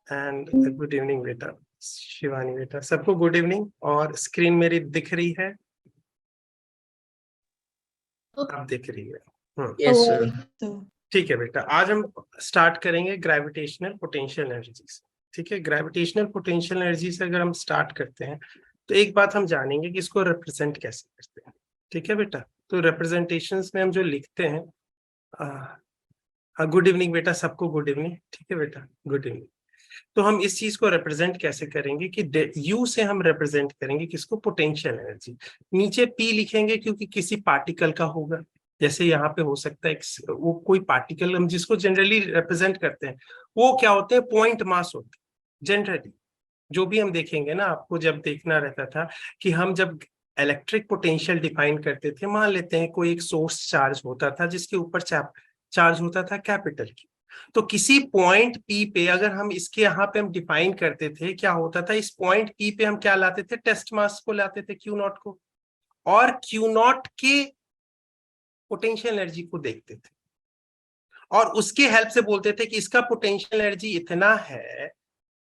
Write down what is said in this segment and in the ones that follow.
And good evening बेटा, शिवानी बेटा, सबको गुड इवनिंग। और स्क्रीन मेरी दिख रही है? अब दिख रही है। Yes sir. ठीक है बेटा, आज हम स्टार्ट करेंगे ग्रेविटेशनल पोटेंशियल एनर्जी से। ठीक है, ग्रेविटेशनल पोटेंशियल एनर्जी से अगर हम स्टार्ट करते हैं तो एक बात हम जानेंगे कि इसको रिप्रेजेंट कैसे करते हैं। ठीक है बेटा, तो रिप्रेजेंटेशंस में हम जो लिखते हैं, गुड इवनिंग बेटा, सबको गुड इवनिंग। ठीक है बेटा, गुड इवनिंग। तो हम इस चीज को रिप्रेजेंट कैसे करेंगे कि यू से हम रिप्रेजेंट करेंगे किसको? Potential energy. नीचे पी लिखेंगे क्योंकि किसी पार्टिकल का होगा। जैसे यहाँ पे हो सकता है वो कोई पार्टिकल हम जिसको जनरली रिप्रेजेंट करते हैं, वो क्या होते हैं? पॉइंट मास होते हैं जनरली। जो भी हम देखेंगे ना, आपको जब देखना रहता था कि हम जब इलेक्ट्रिक पोटेंशियल डिफाइन करते थे, मान लेते हैं कोई एक सोर्स चार्ज होता था जिसके ऊपर चार्ज होता था कैपिटल की। तो किसी पॉइंट पी पे अगर हम इसके यहाँ पे हम डिफाइन करते थे, क्या होता था? इस पॉइंट पी पे हम क्या लाते थे? टेस्ट मास को लाते थे, क्यू नॉट को, और क्यू नॉट के पोटेंशियल एनर्जी को देखते थे और उसके हेल्प से बोलते थे कि इसका पोटेंशियल एनर्जी इतना है।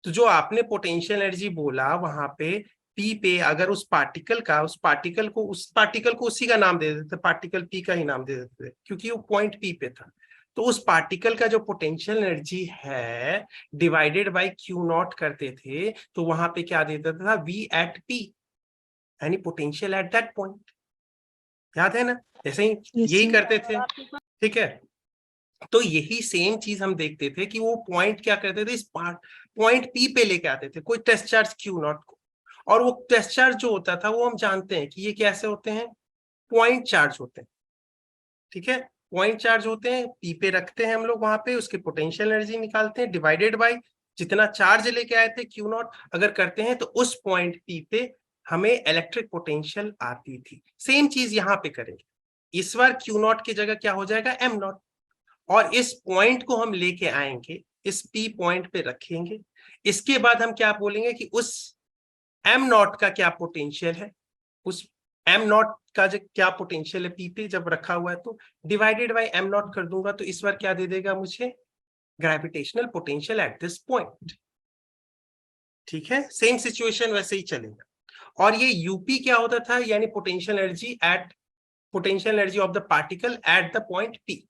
तो जो आपने पोटेंशियल एनर्जी बोला वहां पे पी पे, अगर उस पार्टिकल को उसी का नाम दे देते, पार्टिकल पी का ही नाम दे देते क्योंकि वो पॉइंट पी पे था। तो उस पार्टिकल का जो पोटेंशियल एनर्जी है डिवाइडेड बाय क्यू नॉट करते थे, तो वहां पे क्या दे देता था? वी एट पी, यानी पोटेंशियल एट दैट पॉइंट। याद है ना? ऐसे ही यही करते थे। ठीक है, तो यही सेम चीज हम देखते थे कि वो पॉइंट क्या करते थे? इस पॉइंट पी पे लेके आते थे कोई टेस्ट चार्ज क्यू नॉट को, और वो टेस्ट चार्ज जो होता था वो हम जानते हैं कि ये कैसे होते हैं? पॉइंट चार्ज होते हैं। ठीक है, पॉइंट चार्ज होते हैं, पी पे रखते हैं हम लोग, वहां पे उसकी पोटेंशियल एनर्जी निकालते हैं डिवाइडेड बाय जितना चार्ज लेके आए थे क्यू नॉट, अगर करते हैं तो उस पॉइंट पी पे हमें इलेक्ट्रिक पोटेंशियल आती थी। सेम चीज यहाँ पे करेंगे। इस बार क्यू नॉट की जगह क्या हो जाएगा? Am not. और इस पॉइंट को हम लेके आएंगे, इस पी पॉइंट पे रखेंगे। इसके बाद हम क्या बोलेंगे कि उस एम नॉट का क्या पोटेंशियल है, उस एम नॉट का जो क्या पोटेंशियल है पी पे जब रखा हुआ है, तो डिवाइडेड बाय एम नॉट कर दूंगा, तो इस बार क्या दे देगा मुझे? Gravitational potential at this point. ठीक है, सेम सिचुएशन वैसे ही चलेगा। और ये यूपी क्या होता था? यानी potential energy of the particle at the point P.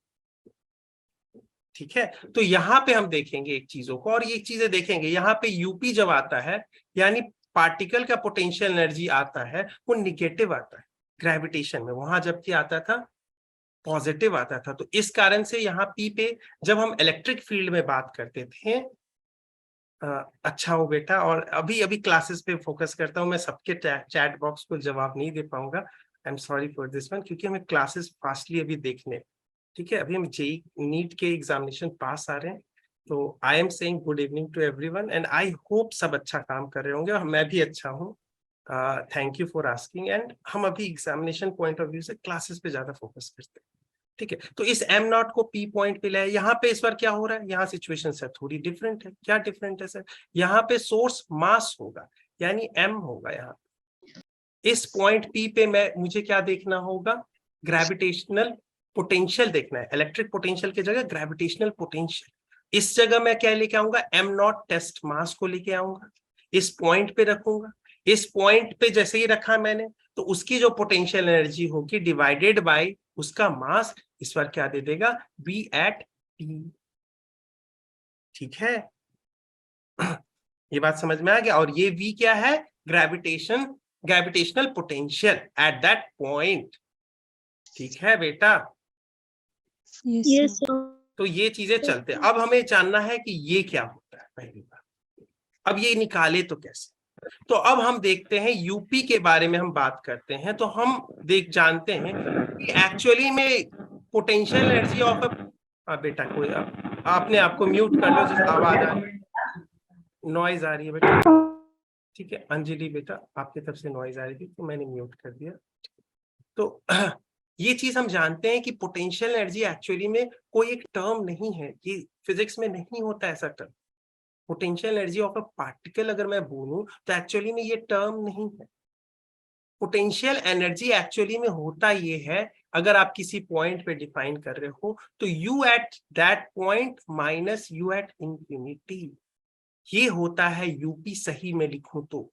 ठीक है, तो यहाँ पे हम देखेंगे एक चीजों को, और ये चीजें देखेंगे यहाँ पे यूपी जब आता है, यानी पार्टिकल का पोटेंशियल एनर्जी आता है वो निगेटिव आता है ग्रेविटेशन में, वहां जबकि आता था पॉजिटिव आता था। तो इस कारण से यहाँ पी पे जब हम इलेक्ट्रिक फील्ड में बात करते थे, अच्छा हो बेटा, और अभी अभी क्लासेस पे फोकस करता हूँ मैं, सबके चैट बॉक्स को जवाब नहीं दे पाऊंगा, I am sorry for this one, क्योंकि हमें क्लासेस फास्टली अभी देखने। ठीक है, अभी हम जेई नीट के एग्जामिनेशन पास आ रहे हैं। तो I am saying good evening to everyone and I hope सब अच्छा काम कर रहे होंगे और मैं भी अच्छा हूँ। Thank you for asking. And हम अभी एग्जामिनेशन पॉइंट ऑफ व्यू से क्लासेस पे ज्यादा फोकस करते हैं। ठीक है, तो इस एम नॉट को पी पॉइंट पे लाए। यहाँ पे इस बार क्या हो रहा है? यहाँ सिचुएशन सर थोड़ी डिफरेंट है। क्या डिफरेंट है सर? यहाँ पे सोर्स मास होगा, यानी एम होगा। यहाँ इस पॉइंट पी पे मुझे क्या देखना होगा? ग्रेविटेशनल पोटेंशियल देखना है। इलेक्ट्रिक पोटेंशियल की जगह ग्रेविटेशनल पोटेंशियल। इस जगह मैं क्या लेके आऊंगा? एम नॉट टेस्ट मास को लेके आऊंगा, इस पॉइंट पे रखूंगा। इस पॉइंट पे जैसे ही रखा मैंने, तो उसकी जो पोटेंशियल एनर्जी होगी डिवाइडेड बाय उसका मास, इस बार क्या दे देगा? V at T. ठीक है, ये बात समझ में आ गया। और ये वी क्या है? Gravitational potential at that point. ठीक है बेटा, यस तो ये चीजें चलते हैं। अब हमें जानना है कि ये क्या होता है पहली बार। अब ये निकाले तो कैसे? तो अब हम देखते हैं यूपी के बारे में हम बात करते हैं, तो हम जानते हैं कि एक्चुअली में पोटेंशियल एनर्जी ऑफ बेटा कोई आपने आपको म्यूट कर लो, जिस आवाज आ रही, नॉइज आ रही है बेटा। ठीक है अंजलि बेटा, आपकी तरफ से नॉइज आ रही थी तो मैंने म्यूट कर दिया। तो ये चीज हम जानते हैं कि पोटेंशियल एनर्जी एक्चुअली में कोई एक टर्म नहीं है, ये फिजिक्स में नहीं होता ऐसा term. Potential energy of a particle अगर मैं बोलूं तो एक्चुअली में ये टर्म नहीं है। पोटेंशियल एनर्जी एक्चुअली में होता ये है, अगर आप किसी पॉइंट पे डिफाइन कर रहे हो, तो you at that point minus you at infinity. ये होता है यूपी सही में लिखूं तो,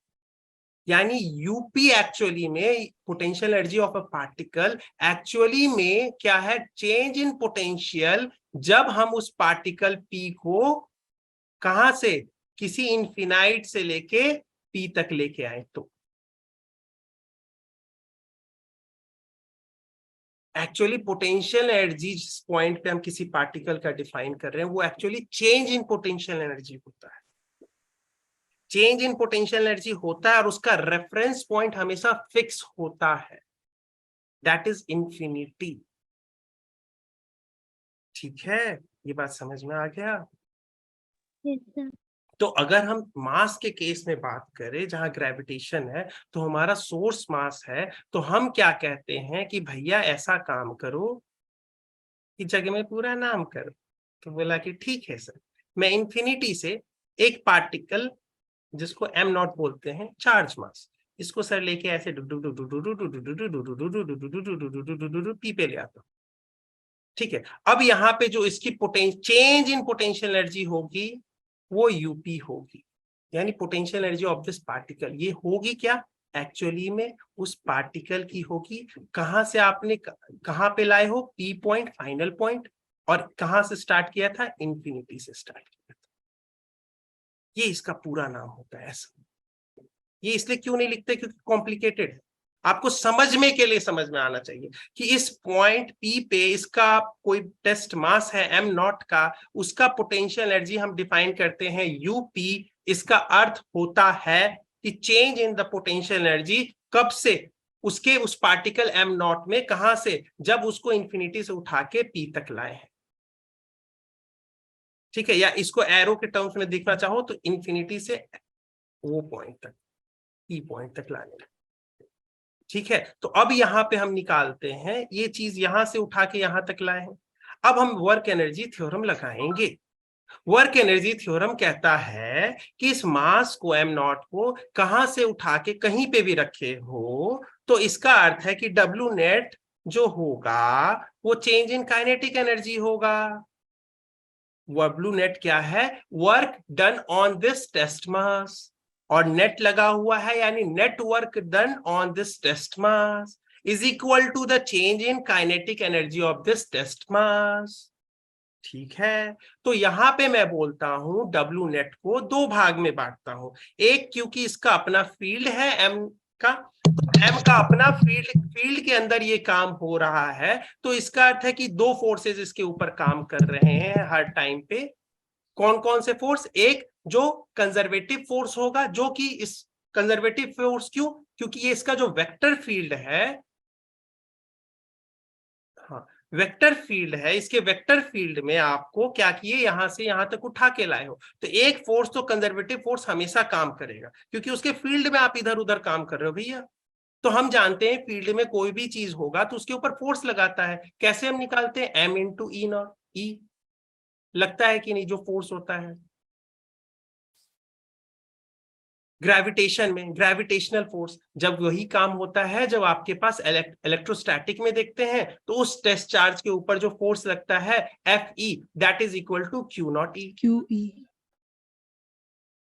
यानी यूपी एक्चुअली में potential energy of a particle actually में क्या है, चेंज इन पोटेंशियल जब हम उस पार्टिकल पी को कहां से, किसी इनफिनाइट से लेके पी तक लेके आए। तो एक्चुअली पोटेंशियल एनर्जी जिस पॉइंट पे हम किसी पार्टिकल का डिफाइन कर रहे हैं वो actually change in potential energy होता है। चेंज इन पोटेंशियल एनर्जी होता है और उसका रेफरेंस पॉइंट हमेशा फिक्स होता है, दैट इज इंफिनिटी। ठीक है, ये बात समझ में आ गया। तो अगर हम मास के केस में बात करें जहां ग्रेविटेशन है, तो हमारा सोर्स मास है, तो हम क्या कहते हैं कि भैया ऐसा काम करो कि जगह में पूरा नाम करो। तो बोला कि ठीक है सर, मैं इंफिनिटी से एक पार्टिकल जिसको एम नॉट बोलते हैं चार्ज मास, इसको सर लेके ऐसे पी पे ले आता हूं। ठीक है, अब यहाँ पे जो इसकी चेंज इन पोटेंशियल एनर्जी होगी वो यूपी होगी, यानी potential energy of this particle. ये होगी क्या, एक्चुअली में उस पार्टिकल की होगी, कहां से आपने कहां पे लाए हो, पी पॉइंट फाइनल पॉइंट, और कहां से स्टार्ट किया था, इंफिनिटी से स्टार्ट किया था। ये इसका पूरा नाम होता है ऐसा। ये इसलिए क्यों नहीं लिखते, क्योंकि कॉम्प्लिकेटेड है, आपको समझने के लिए समझ में आना चाहिए कि इस पॉइंट पी पे इसका कोई टेस्ट मास है एम नॉट का, उसका पोटेंशियल एनर्जी हम डिफाइन करते हैं यूपी। इसका अर्थ होता है कि change in the potential energy कब से, उसके उस पार्टिकल एम नॉट में, कहां से, जब उसको इंफिनिटी से उठा के पी तक लाए हैं। ठीक है, या इसको एरो के टर्म्स में देखना चाहो तो इंफिनिटी से वो पॉइंट तक, पी पॉइंट तक लाने। ठीक है, तो अब यहां पे हम निकालते हैं, ये चीज यहां से उठा के यहां तक लाए हैं। अब हम वर्क एनर्जी थ्योरम लगाएंगे। वर्क एनर्जी थ्योरम कहता है कि इस मास को एम नॉट को कहां से उठा के कहीं पे भी रखे हो, तो इसका अर्थ है कि डब्ल्यू नेट जो होगा वो चेंज इन काइनेटिक एनर्जी होगा। डब्ल्यू नेट क्या है, work done on this test mass, और नेट लगा हुआ है, यानी net work done on this test mass is equal to the change in kinetic energy of this test mass. ठीक है, तो यहां पे मैं बोलता हूं डब्ल्यू नेट को दो भाग में बांटता हूं। एक, क्योंकि इसका अपना फील्ड है एम का, तो एम का अपना फील्ड के अंदर ये काम हो रहा है, तो इसका अर्थ है कि दो फोर्सेस इसके ऊपर काम कर रहे हैं हर टाइम पे। कौन कौन से फोर्स, एक जो कंजर्वेटिव फोर्स होगा, जो कि इस कंजर्वेटिव फोर्स क्यों, क्योंकि ये इसका जो वेक्टर फील्ड है, हाँ वेक्टर फील्ड है, इसके वेक्टर फील्ड में आपको क्या किए, यहां से यहां तक उठा के लाए हो, तो एक फोर्स तो कंजर्वेटिव फोर्स हमेशा काम करेगा, क्योंकि उसके फील्ड में आप इधर उधर काम कर रहे हो भैया। तो हम जानते हैं फील्ड में कोई भी चीज होगा तो उसके ऊपर फोर्स लगाता है। कैसे हम निकालते हैं, एम इंटू ई नॉट, ई लगता है कि नहीं जो फोर्स होता है ग्रेविटेशन में, ग्रेविटेशनल फोर्स, जब वही काम होता है जब आपके पास इलेक्ट्रोस्टैटिक में देखते हैं तो उस टेस्ट चार्ज के ऊपर जो फोर्स लगता है F E, that is equal to Q naught E. Q E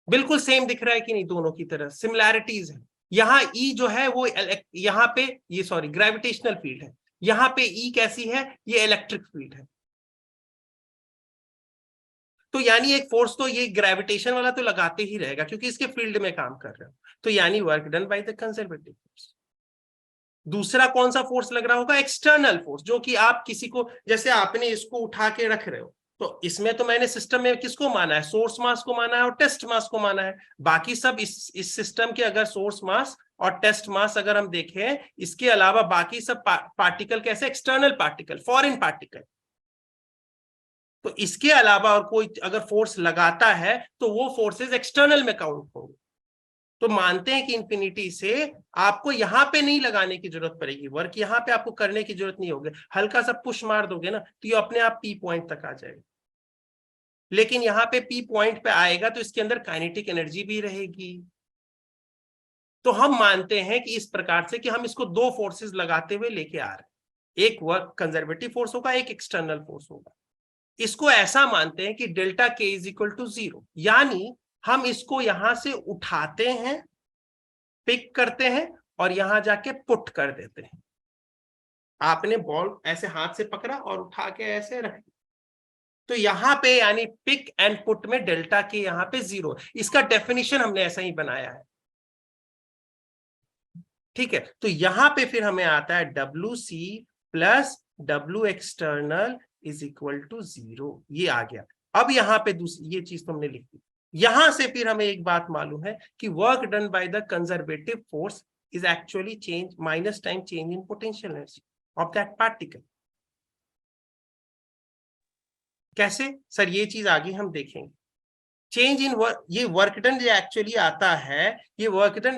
बिल्कुल सेम दिख रहा है कि नहीं, दोनों की तरह सिमिलैरिटीज है। यहाँ ई जो है वो यहाँ पे ये सॉरी ग्रेविटेशनल फील्ड है, यहाँ पे ई कैसी है, ये इलेक्ट्रिक फील्ड है। तो यानी एक फोर्स तो ये ग्रेविटेशन वाला तो लगाते ही रहेगा क्योंकि इसके फील्ड में काम कर रहे हो, तो यानी work done by the conservative force. दूसरा कौन सा फोर्स लग रहा होगा, एक्सटर्नल फोर्स, जो कि आप किसी को, जैसे आपने इसको उठा के रख रहे हो, तो इसमें तो मैंने सिस्टम में किसको माना है, सोर्स मास को माना है और टेस्ट मास को माना है। बाकी सब इस सिस्टम के अगर सोर्स मास और टेस्ट मास अगर हम देखें, इसके अलावा बाकी सब पार्टिकल कैसे, एक्सटर्नल पार्टिकल, फॉरेन पार्टिकल। तो इसके अलावा और कोई अगर फोर्स लगाता है तो वो फोर्सेस एक्सटर्नल में काउंट होंगे। तो मानते हैं कि इंफिनिटी से आपको यहां पे नहीं लगाने की जरूरत पड़ेगी, वर्क यहां पे आपको करने की जरूरत नहीं होगी, हल्का सा पुश मार दोगे ना तो ये अपने आप पी पॉइंट तक आ जाएगा। लेकिन यहाँ पे पी पॉइंट पे आएगा तो इसके अंदर काइनेटिक एनर्जी भी रहेगी। तो हम मानते हैं कि इस प्रकार से कि हम इसको दो फोर्सेस लगाते हुए लेके आ रहे हैं, एक वर्क कंजर्वेटिव फोर्स होगा, एक एक्सटर्नल फोर्स होगा। इसको ऐसा मानते हैं कि delta K is equal to 0, यानी हम इसको यहां से उठाते हैं, पिक करते हैं और यहां जाके पुट कर देते हैं। आपने बॉल ऐसे हाथ से पकड़ा और उठा के ऐसे रख, तो यहां पे यानी पिक एंड पुट में डेल्टा के यहां पे 0, इसका डेफिनेशन हमने ऐसा ही बनाया है। ठीक है, तो यहां पे फिर हमें आता है WC plus W external is equal to 0, ये आ गया। अब यहां पे दूसरी ये चीज तुमने लिख दी। यहां से फिर हमें एक बात मालूम है कि work done by the conservative force is actually change minus time change in potential energy of that particle. कैसे सर, ये चीज आगे हम देखेंगे। चेंज इन वर्क, ये वर्क डन जो एक्चुअली आता है, ये work done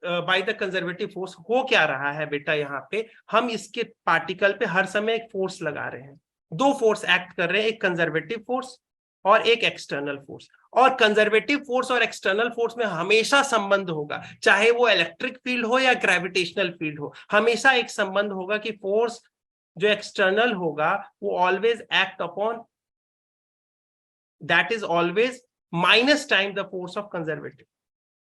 by the conservative force हो क्या रहा है बेटा, यहाँ पे हम इसके पार्टिकल पे हर समय एक फोर्स लगा रहे हैं, दो फोर्स एक्ट कर रहे हैं, एक कंजर्वेटिव फोर्स और एक एक्सटर्नल फोर्स। और कंजर्वेटिव फोर्स और एक्सटर्नल फोर्स में हमेशा संबंध होगा, चाहे वो इलेक्ट्रिक फील्ड हो या ग्रेविटेशनल फील्ड हो, हमेशा एक संबंध होगा कि फोर्स जो एक्सटर्नल होगा वो always act upon, that is always minus time the force of conservative.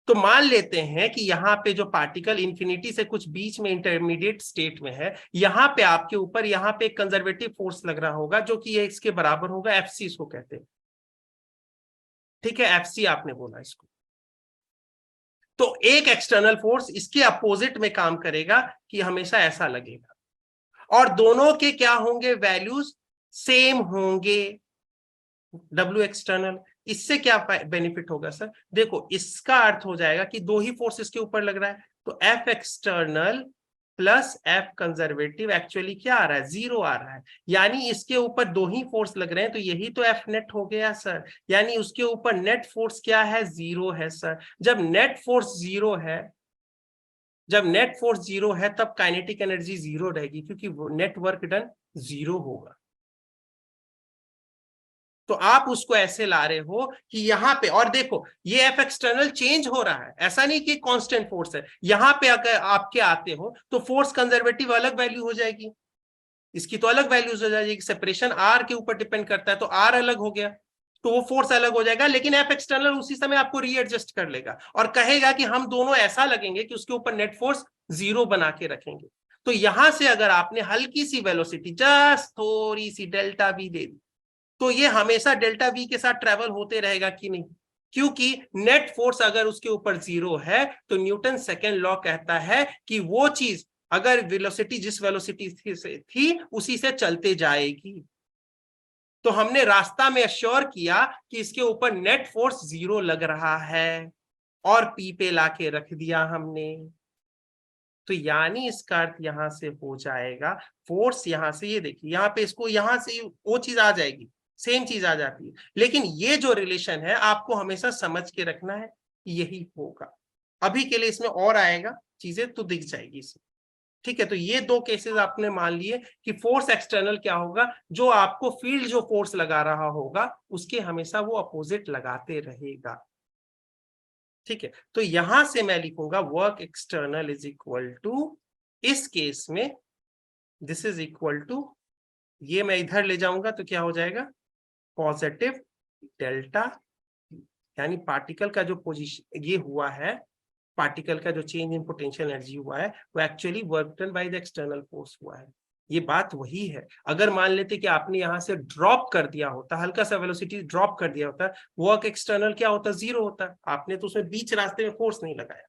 तो मान लेते हैं कि यहाँ पे जो पार्टिकल इंफिनिटी से कुछ बीच में इंटरमीडिएट स्टेट में है, यहाँ पे आपके ऊपर यहाँ पे एक कंजर्वेटिव फोर्स लग रहा होगा जो कि ये इसके बराबर होगा, FC इसको कहते हैं। ठीक है, FC आपने बोला इसको। तो एक एक्सटर्नल फोर्स इसके अपोजिट में काम करेगा कि हमेशा ऐसा लगेगा, और दोनों के क्या होंगे, वैल्यूज सेम होंगे, W एक्सटर्नल। इससे क्या बेनिफिट होगा सर, देखो इसका अर्थ हो जाएगा कि दो ही फोर्स इसके ऊपर लग रहा है, तो F external plus F conservative actually क्या आ रहा है, 0 आ रहा है। यानी इसके ऊपर दो ही फोर्स लग रहे हैं, तो यही तो F नेट हो गया सर। यानी उसके ऊपर नेट फोर्स क्या है, 0 है सर। जब नेट फोर्स 0 है, जब नेट फोर्स 0 है तब काइनेटिक एनर्जी 0 रहेगी, क्योंकि नेट वर्क डन 0 होगा। तो आप उसको ऐसे ला रहे हो कि यहां पे, और देखो ये F एक्सटर्नल चेंज हो रहा है, ऐसा नहीं कि कांस्टेंट फोर्स है। यहां पे अगर आपके आते हो तो फोर्स कंजर्वेटिव अलग वैल्यू हो जाएगी, इसकी तो अलग वैल्यूज हो जाएगी, सेपरेशन R के ऊपर डिपेंड करता है, तो R अलग हो गया, तो वो फोर्स अलग हो जाएगा। लेकिन F एक्सटर्नल उसी समय आपको रीएडजस्ट कर लेगा और कहेगा कि हम दोनों ऐसा लगेंगे कि उसके ऊपर नेट फोर्स 0 बना के रखेंगे। तो यहां से अगर आपने हल्की सी वेलोसिटी, जस्ट थोड़ी सी डेल्टा V दे दी, तो ये हमेशा डेल्टा V के साथ ट्रेवल होते रहेगा कि नहीं, क्योंकि नेट फोर्स अगर उसके ऊपर 0 है तो न्यूटन सेकेंड लॉ कहता है कि वो चीज अगर वेलोसिटी जिस वेलोसिटी से थी उसी से चलते जाएगी। तो हमने रास्ता में अश्योर किया कि इसके ऊपर नेट फोर्स 0 लग रहा है और P पे लाके रख दिया हमने। तो यानी इसका अर्थ यहां से हो जाएगा, फोर्स यहां से, ये देखिए यहां पे इसको यहां से वो चीज आ जाएगी, सेम चीज आ जाती है, लेकिन ये जो रिलेशन है आपको हमेशा समझ के रखना है, यही होगा। अभी के लिए इसमें और आएगा, चीजें तो दिख जाएगी इसमें। ठीक है, तो ये दो केसेस आपने मान लिए कि फोर्स एक्सटर्नल क्या होगा, जो आपको फील्ड जो फोर्स लगा रहा होगा उसके हमेशा वो अपोजिट लगाते रहेगा। ठीक है, तो यहां से मैं लिखूंगा work external is equal to, इस केस में दिस इज इक्वल टू, ये मैं इधर ले जाऊंगा तो क्या हो जाएगा, पॉजिटिव डेल्टा, यानी पार्टिकल का जो पोजीशन ये हुआ है, पार्टिकल का जो चेंज इन पोटेंशियल एनर्जी हुआ है वो actually work done by the external force हुआ है। ये बात वही है। अगर मान लेते कि आपने यहां से ड्रॉप कर दिया होता, हल्का सा वेलोसिटी ड्रॉप कर दिया होता, वर्क एक्सटर्नल क्या होता, 0 होता। आपने तो उसमें बीच रास्ते में फोर्स नहीं लगाया,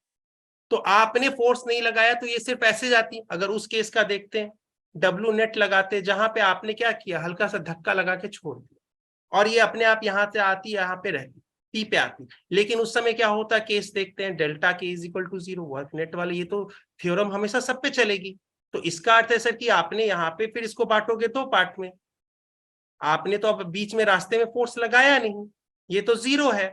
तो आपने फोर्स नहीं लगाया तो ये सिर्फ ऐसे जाती। अगर उस केस का देखते हैं, डब्ल्यू नेट लगाते, जहां पे आपने क्या किया, हल्का सा धक्का लगा के छोड़ दिया और ये अपने आप यहां से आती, यहाँ पे रहती, P पे आती। लेकिन उस समय क्या होता, केस देखते हैं, delta K is equal to 0, work net वाले, ये तो थ्योरम हमेशा सब पे चलेगी। तो इसका अर्थ है सर कि आपने यहाँ पे फिर इसको बांटोगे दो पार्ट में, आपने तो अब बीच में रास्ते में फोर्स लगाया नहीं, ये तो 0 है,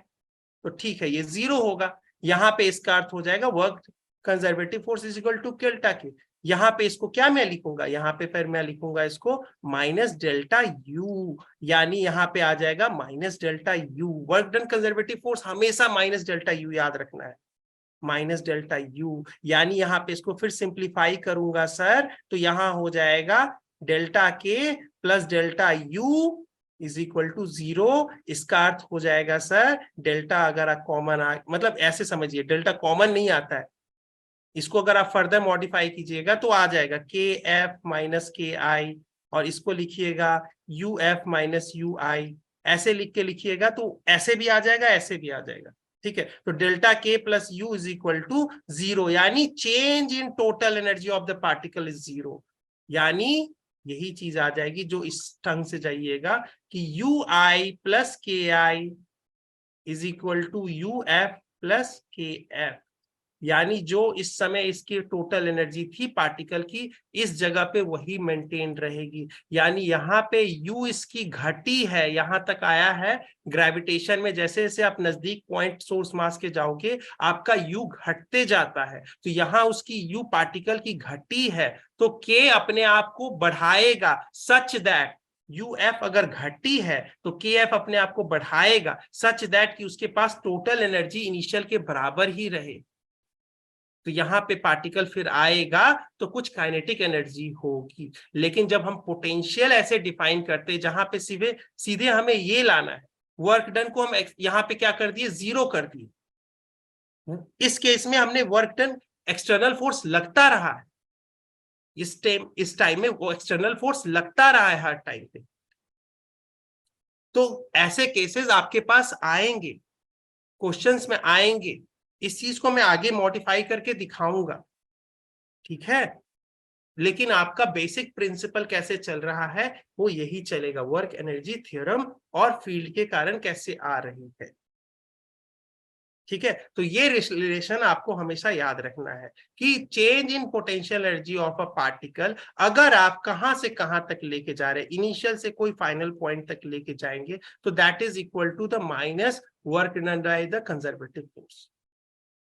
तो ठीक है ये 0 होगा। यहाँ पे इसका अर्थ हो जाएगा work conservative force is equal to delta K. यहाँ पे इसको क्या मैं लिखूंगा, यहाँ पे फिर मैं लिखूंगा इसको माइनस डेल्टा U, यानी यहाँ पे आ जाएगा minus delta U। Work done conservative force हमेशा माइनस डेल्टा U याद रखना है, माइनस डेल्टा U। यानी यहाँ पे इसको फिर सिंप्लीफाई करूंगा सर, तो यहाँ हो जाएगा delta K plus delta U is equal to 0। इसका अर्थ हो जाएगा सर डेल्टा अगर आप कॉमन मतलब ऐसे समझिए, डेल्टा कॉमन नहीं आता है, इसको अगर आप फर्दर मॉडिफाई कीजिएगा तो आ जाएगा के एफ माइनस के आई, और इसको लिखिएगा यू एफ माइनस यू आई, ऐसे लिख के लिखिएगा तो ऐसे भी आ जाएगा, ऐसे भी आ जाएगा। ठीक है, तो delta K plus U is equal to 0, यानी change in total energy of the particle is 0। यानी यही चीज आ जाएगी जो इस ढंग से जाइएगा कि you I plus K I is equal to U F plus K F, यानी जो इस समय इसकी टोटल एनर्जी थी पार्टिकल की, इस जगह पे वही मेंटेन रहेगी। यानी यहाँ पे U इसकी घटी है, यहाँ तक आया है ग्रेविटेशन में, जैसे जैसे आप नजदीक पॉइंट सोर्स मास के जाओगे आपका U घटते जाता है, तो यहाँ उसकी U पार्टिकल की घटी है, तो K अपने आप को बढ़ाएगा सच दैट UF अगर घटी है तो KF अपने आप को बढ़ाएगा सच दैट कि उसके पास टोटल एनर्जी इनिशियल के बराबर ही रहे। तो यहाँ पे पार्टिकल फिर आएगा तो कुछ काइनेटिक एनर्जी होगी। लेकिन जब हम पोटेंशियल ऐसे डिफाइन करते हैं जहां पे सीधे सीधे हमें ये लाना है, वर्क डन को हम यहाँ पे क्या कर दिए, 0 कर दिए। इस केस में हमने वर्क डन एक्सटर्नल फोर्स लगता रहा है, इस टाइम में वो एक्सटर्नल फोर्स लगता रहा है हर टाइम पे। तो ऐसे केसेस आपके पास आएंगे, क्वेश्चंस में आएंगे, इस चीज को मैं आगे मॉडिफाई करके दिखाऊंगा। ठीक है, लेकिन आपका बेसिक प्रिंसिपल कैसे चल रहा है वो यही चलेगा, वर्क एनर्जी थ्योरम और फील्ड के कारण कैसे आ रही है। ठीक है, तो ये रिलेशन आपको हमेशा याद रखना है कि change in potential energy of a particle अगर आप कहां से कहां तक लेके जा रहे हैं, इनिशियल से कोई फाइनल पॉइंट तक लेके जाएंगे, तो that is equal to the minus work done by the conservative force.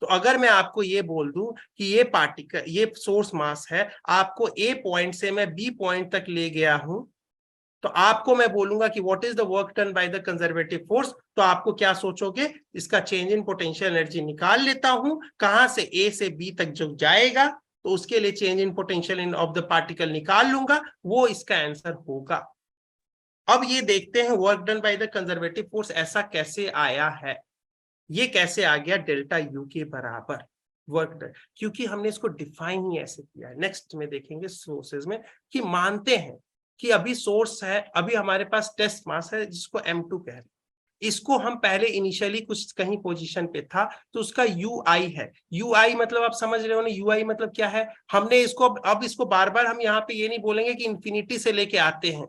तो अगर मैं आपको ये बोल दूं कि ये पार्टिकल, ये सोर्स मास है, आपको ए पॉइंट से मैं बी पॉइंट तक ले गया हूं, तो आपको मैं बोलूंगा कि what is the work done by the conservative force, तो आपको क्या सोचोगे, इसका चेंज इन पोटेंशियल एनर्जी निकाल लेता हूं, कहां से ए से बी तक जो जाएगा तो उसके लिए change in potential in of the particle निकाल लूंगा, वो इसका आंसर होगा। अब ये देखते हैं work done by the conservative force ऐसा कैसे आया है, ये कैसे आ गया डेल्टा यू के बराबर वर्क डन, क्योंकि हमने इसको डिफाइन ही ऐसे किया है। नेक्स्ट में देखेंगे सोर्सेज में कि मानते हैं कि अभी सोर्स है, अभी हमारे पास टेस्ट मास है जिसको M2 कह रहे हैं, इसको हम पहले इनिशियली कुछ कहीं पोजीशन पे था तो उसका UI है। UI मतलब आप समझ रहे हो ना, UI मतलब क्या है, हमने इसको अब इसको बार बार हम यहाँ पे ये नहीं बोलेंगे कि इंफिनिटी से लेके आते हैं,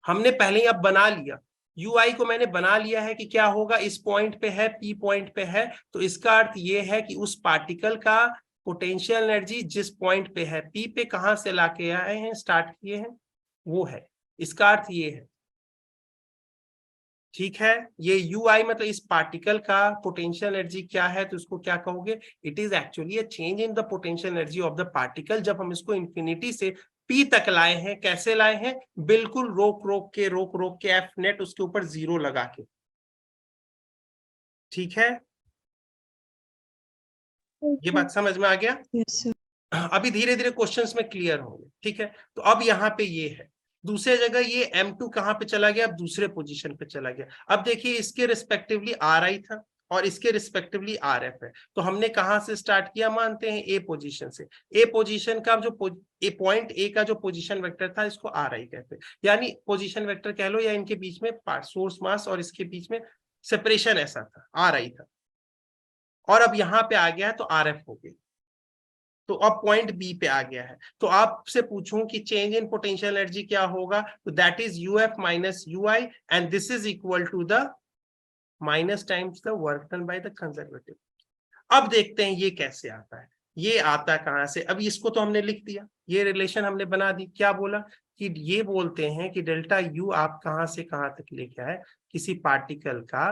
हमने पहले ही अब बना लिया, UI को मैंने बना लिया है कि क्या होगा, इस पॉइंट पे है, P पॉइंट पे है, तो इसका अर्थ ये है कि उस पार्टिकल का पोटेंशियल एनर्जी जिस पॉइंट पे है P पे कहां से लाके आए हैं, स्टार्ट किए हैं, वो है, इसका अर्थ ये है। ठीक है, ये UI मतलब इस पार्टिकल का पोटेंशियल एनर्जी क्या है, तो उसको क्या कहोगे, it is actually a change in the potential energy of the particle, जब हम इसको इंफिनिटी से P तक लाए हैं। कैसे लाए हैं, बिल्कुल रोक रोक के F नेट उसके ऊपर 0 लगा के। ठीक है, ये बात समझ में आ गया। Yes, sir. अभी धीरे धीरे क्वेश्चंस में क्लियर होंगे। ठीक है, तो अब यहाँ पे ये है, दूसरे जगह ये M2 कहां पे चला गया, अब दूसरे पोजीशन पे चला गया। अब देखिए इसके रिस्पेक्टिवली RI था और इसके रिस्पेक्टिवली RF है, तो हमने कहां से स्टार्ट किया, मानते हैं A पोजीशन से। A पोजीशन का जो पॉइंट A का जो पोजीशन वेक्टर था इसको RI कहते हैं, यानी पोजीशन वेक्टर कह लो, या इनके बीच में सोर्स मास और इसके बीच में सेपरेशन ऐसा था, RI था, और अब यहाँ पे आ गया है तो RF हो गया, तो अब पॉइंट बी पे आ गया है। तो आपसे पूछूं कि चेंज इन पोटेंशियल एनर्जी क्या होगा, तो that is UF minus UI and this is equal to the minus times the work done by the conservative. अब देखते हैं ये कैसे आता है, ये आता कहां से, अब इसको तो हमने लिख दिया, ये रिलेशन हमने बना दी, क्या बोला कि ये बोलते हैं कि डेल्टा U आप कहां से कहां तक लेके आए किसी पार्टिकल का।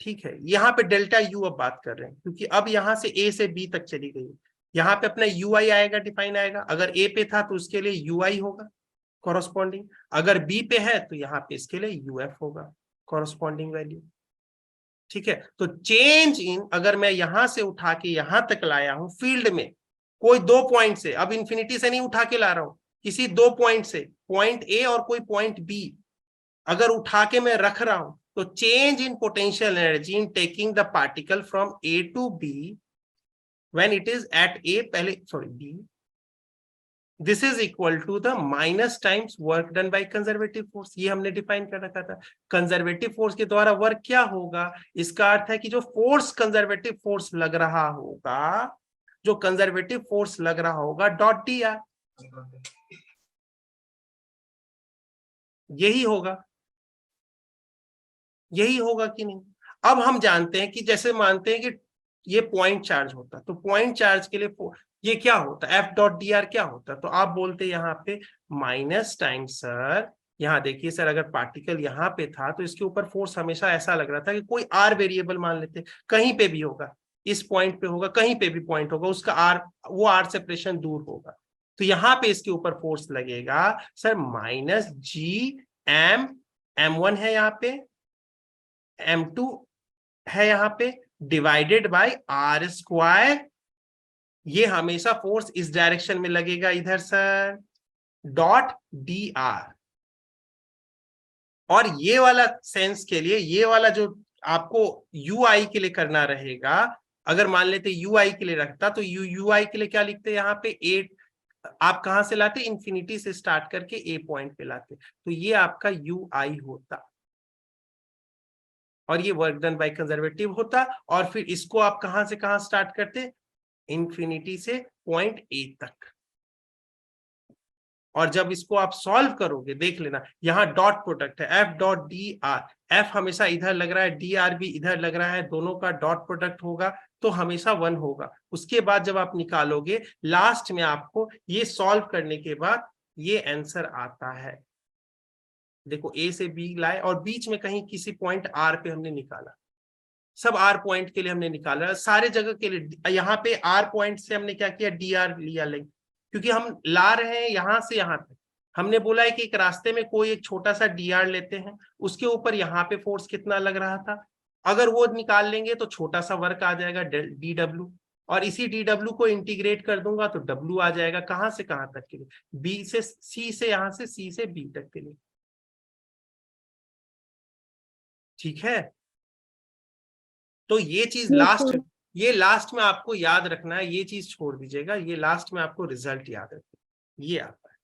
ठीक है, यहाँ पे डेल्टा U अब बात कर रहे हैं, क्योंकि अब यहाँ से A से B तक चली गई, यहाँ पे अपना UI आएगा, डिफाइन आएगा, अगर A पे था तो उसके लिए UI होगा कॉरस्पॉन्डिंग, अगर B पे है तो यहाँ पे इसके लिए UF होगा कॉरस्पॉन्डिंग वैल्यू। ठीक है, तो चेंज इन अगर मैं यहां से उठा के यहां तक लाया हूं फील्ड में, कोई दो पॉइंट से, अब इंफिनिटी से नहीं उठा के ला रहा हूं, किसी दो पॉइंट से, पॉइंट A और कोई पॉइंट B, अगर उठा के मैं रख रहा हूं तो change in potential energy in taking the particle from A to B when it is at A, पहले sorry B, this is equal to the minus times work done by conservative force. ये हमने define कर रखा था। Conservative force के द्वारा work क्या होगा, इसका अर्थ है कि जो फोर्स कंजर्वेटिव फोर्स लग रहा होगा, जो कंजर्वेटिव फोर्स लग रहा होगा डॉट डी आर, यही होगा, यही होगा कि नहीं। अब हम जानते हैं कि जैसे मानते हैं कि ये पॉइंट चार्ज होता, तो पॉइंट चार्ज के लिए ये क्या होता है, एफ डॉट डी आर क्या होता, तो आप बोलते यहाँ पे माइनस टाइम सर, यहाँ देखिए सर, अगर पार्टिकल यहाँ पे था तो इसके ऊपर फोर्स हमेशा ऐसा लग रहा था कि कोई आर वेरिएबल मान लेते, कहीं पे भी होगा, इस पॉइंट पे होगा, कहीं पे भी पॉइंट होगा, उसका आर, वो आर सेपरेशन दूर होगा, तो यहाँ पे इसके ऊपर फोर्स लगेगा sir minus G M, M1 है यहाँ पे, M2 है यहाँ पे, डिवाइडेड बाय आर स्क्वायर, ये हमेशा फोर्स इस डायरेक्शन में लगेगा इधर सर, डॉट डी आर। और ये वाला सेंस के लिए, ये वाला जो आपको यू आई के लिए करना रहेगा, अगर मान लेते यू आई के लिए रखता तो यू आई के लिए क्या लिखते यहाँ पे, ए, आप कहां से लाते, इंफिनिटी से स्टार्ट करके ए पॉइंट पे लाते, तो ये आपका यू आई होता, और ये वर्क डन बाय कंजर्वेटिव होता, और फिर इसको आप कहां से कहां स्टार्ट करते, इंफिनिटी से पॉइंट ए तक। और जब इसको आप सॉल्व करोगे, देख लेना यहाँ डॉट प्रोडक्ट है, F dot D R, F हमेशा इधर लग रहा है, डी आर भी इधर लग रहा है, दोनों का डॉट प्रोडक्ट होगा तो हमेशा 1 होगा। उसके बाद जब आप निकालोगे लास्ट में, आपको ये सॉल्व करने के बाद ये आंसर आता है, देखो ए से बी लाए और बीच में कहीं किसी पॉइंट आर पे हमने निकाला, सब आर पॉइंट के लिए हमने निकाला, सारे जगह के लिए। यहाँ पे आर पॉइंट से हमने क्या किया, डी आर लिया, लेंगे क्योंकि हम ला रहे हैं यहां से यहां तक। हमने बोला है कि एक रास्ते में कोई एक छोटा सा डी आर लेते हैं, उसके ऊपर यहाँ पे फोर्स कितना लग रहा था, अगर वो निकाल लेंगे तो छोटा सा वर्क आ जाएगा डी डब्ल्यू, और इसी डी डब्ल्यू को इंटीग्रेट कर दूंगा तो डब्ल्यू आ जाएगा, कहां से कहां तक के लिए, बी से सी से, यहां से सी से बी तक के लिए, ठीक है। तो ये चीज लास्ट, ये लास्ट में आपको याद रखना है, ये चीज छोड़ दीजिएगा, ये लास्ट में आपको रिजल्ट याद रखना, ये आता है,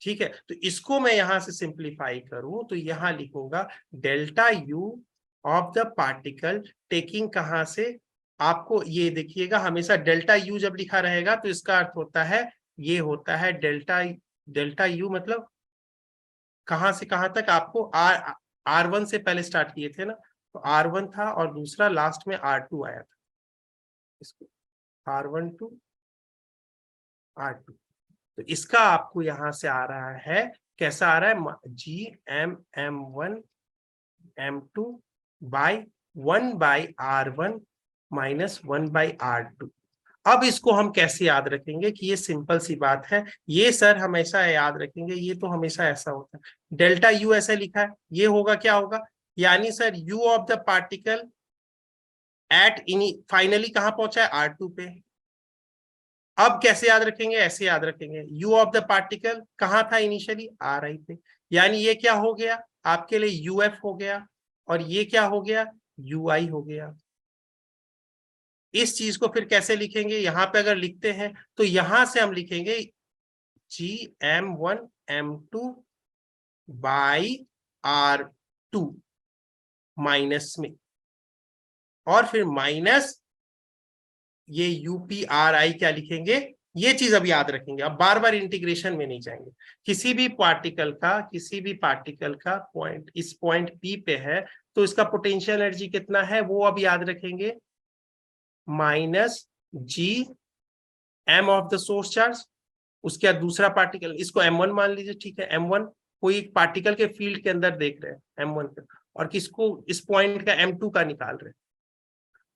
ठीक है। तो इसको मैं यहां से सिंप्लीफाई करूं तो यहां लिखूंगा delta U of the particle taking कहां से, आपको ये देखिएगा हमेशा डेल्टा यू जब लिखा रहेगा तो इसका अर्थ होता है, ये होता है डेल्टा, डेल्टा यू मतलब कहां से कहां तक, आपको R1 से पहले स्टार्ट किए थे ना, तो R1 था और दूसरा लास्ट में R2 आया था, इसको R1 टू R2, तो इसका आपको यहां से आ रहा है, कैसा आ रहा है, G M M1 M2 by 1 by R1 minus 1 by R2। अब इसको हम कैसे याद रखेंगे कि ये सिंपल सी बात है, ये सर हमेशा याद रखेंगे, ये तो हमेशा ऐसा होता है, डेल्टा यू ऐसे लिखा है, ये होगा क्या होगा, यानी sir you of the particle at इनी फाइनली कहां पहुंचा है, R2 पे। अब कैसे याद रखेंगे, ऐसे याद रखेंगे, यू ऑफ द पार्टिकल कहां था इनिशियली, RI पे, यानी ये क्या हो गया आपके लिए, UF हो गया, और ये क्या हो गया, UI हो गया। इस चीज को फिर कैसे लिखेंगे, यहां पे अगर लिखते हैं तो यहां से हम लिखेंगे GM1 M2 by R2 minus में, और फिर माइनस ये UPRI क्या लिखेंगे, ये चीज अब याद रखेंगे, अब बार बार इंटीग्रेशन में नहीं जाएंगे। किसी भी पार्टिकल का पॉइंट इस पॉइंट P पे है तो इसका पोटेंशियल एनर्जी कितना है वो अब याद रखेंगे, minus GM of the source charge, उसके बाद दूसरा पार्टिकल, इसको M1 मान लीजिए, ठीक है, M1 कोई पार्टिकल के फील्ड के अंदर देख रहे हैं M1 पे, और किसको, इस पॉइंट का M2 का निकाल रहे हैं,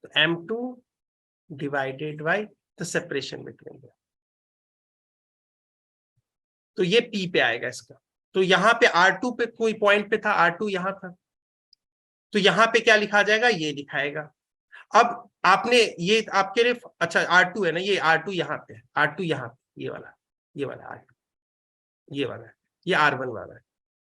तो M2 divided by the separation between, तो ये P पे आएगा इसका। तो यहाँ पे R2 पे कोई पॉइंट पे था, R2 यहाँ था, तो यहाँ पे क्या लिखा जाएगा, ये लिखाएगा। अब आपने ये आपके लिए, अच्छा R2 है ना, ये R2 यहाँ पे है, R2 यहाँ पे, ये वाला R2, ये वाला है, ये R1 वाला है।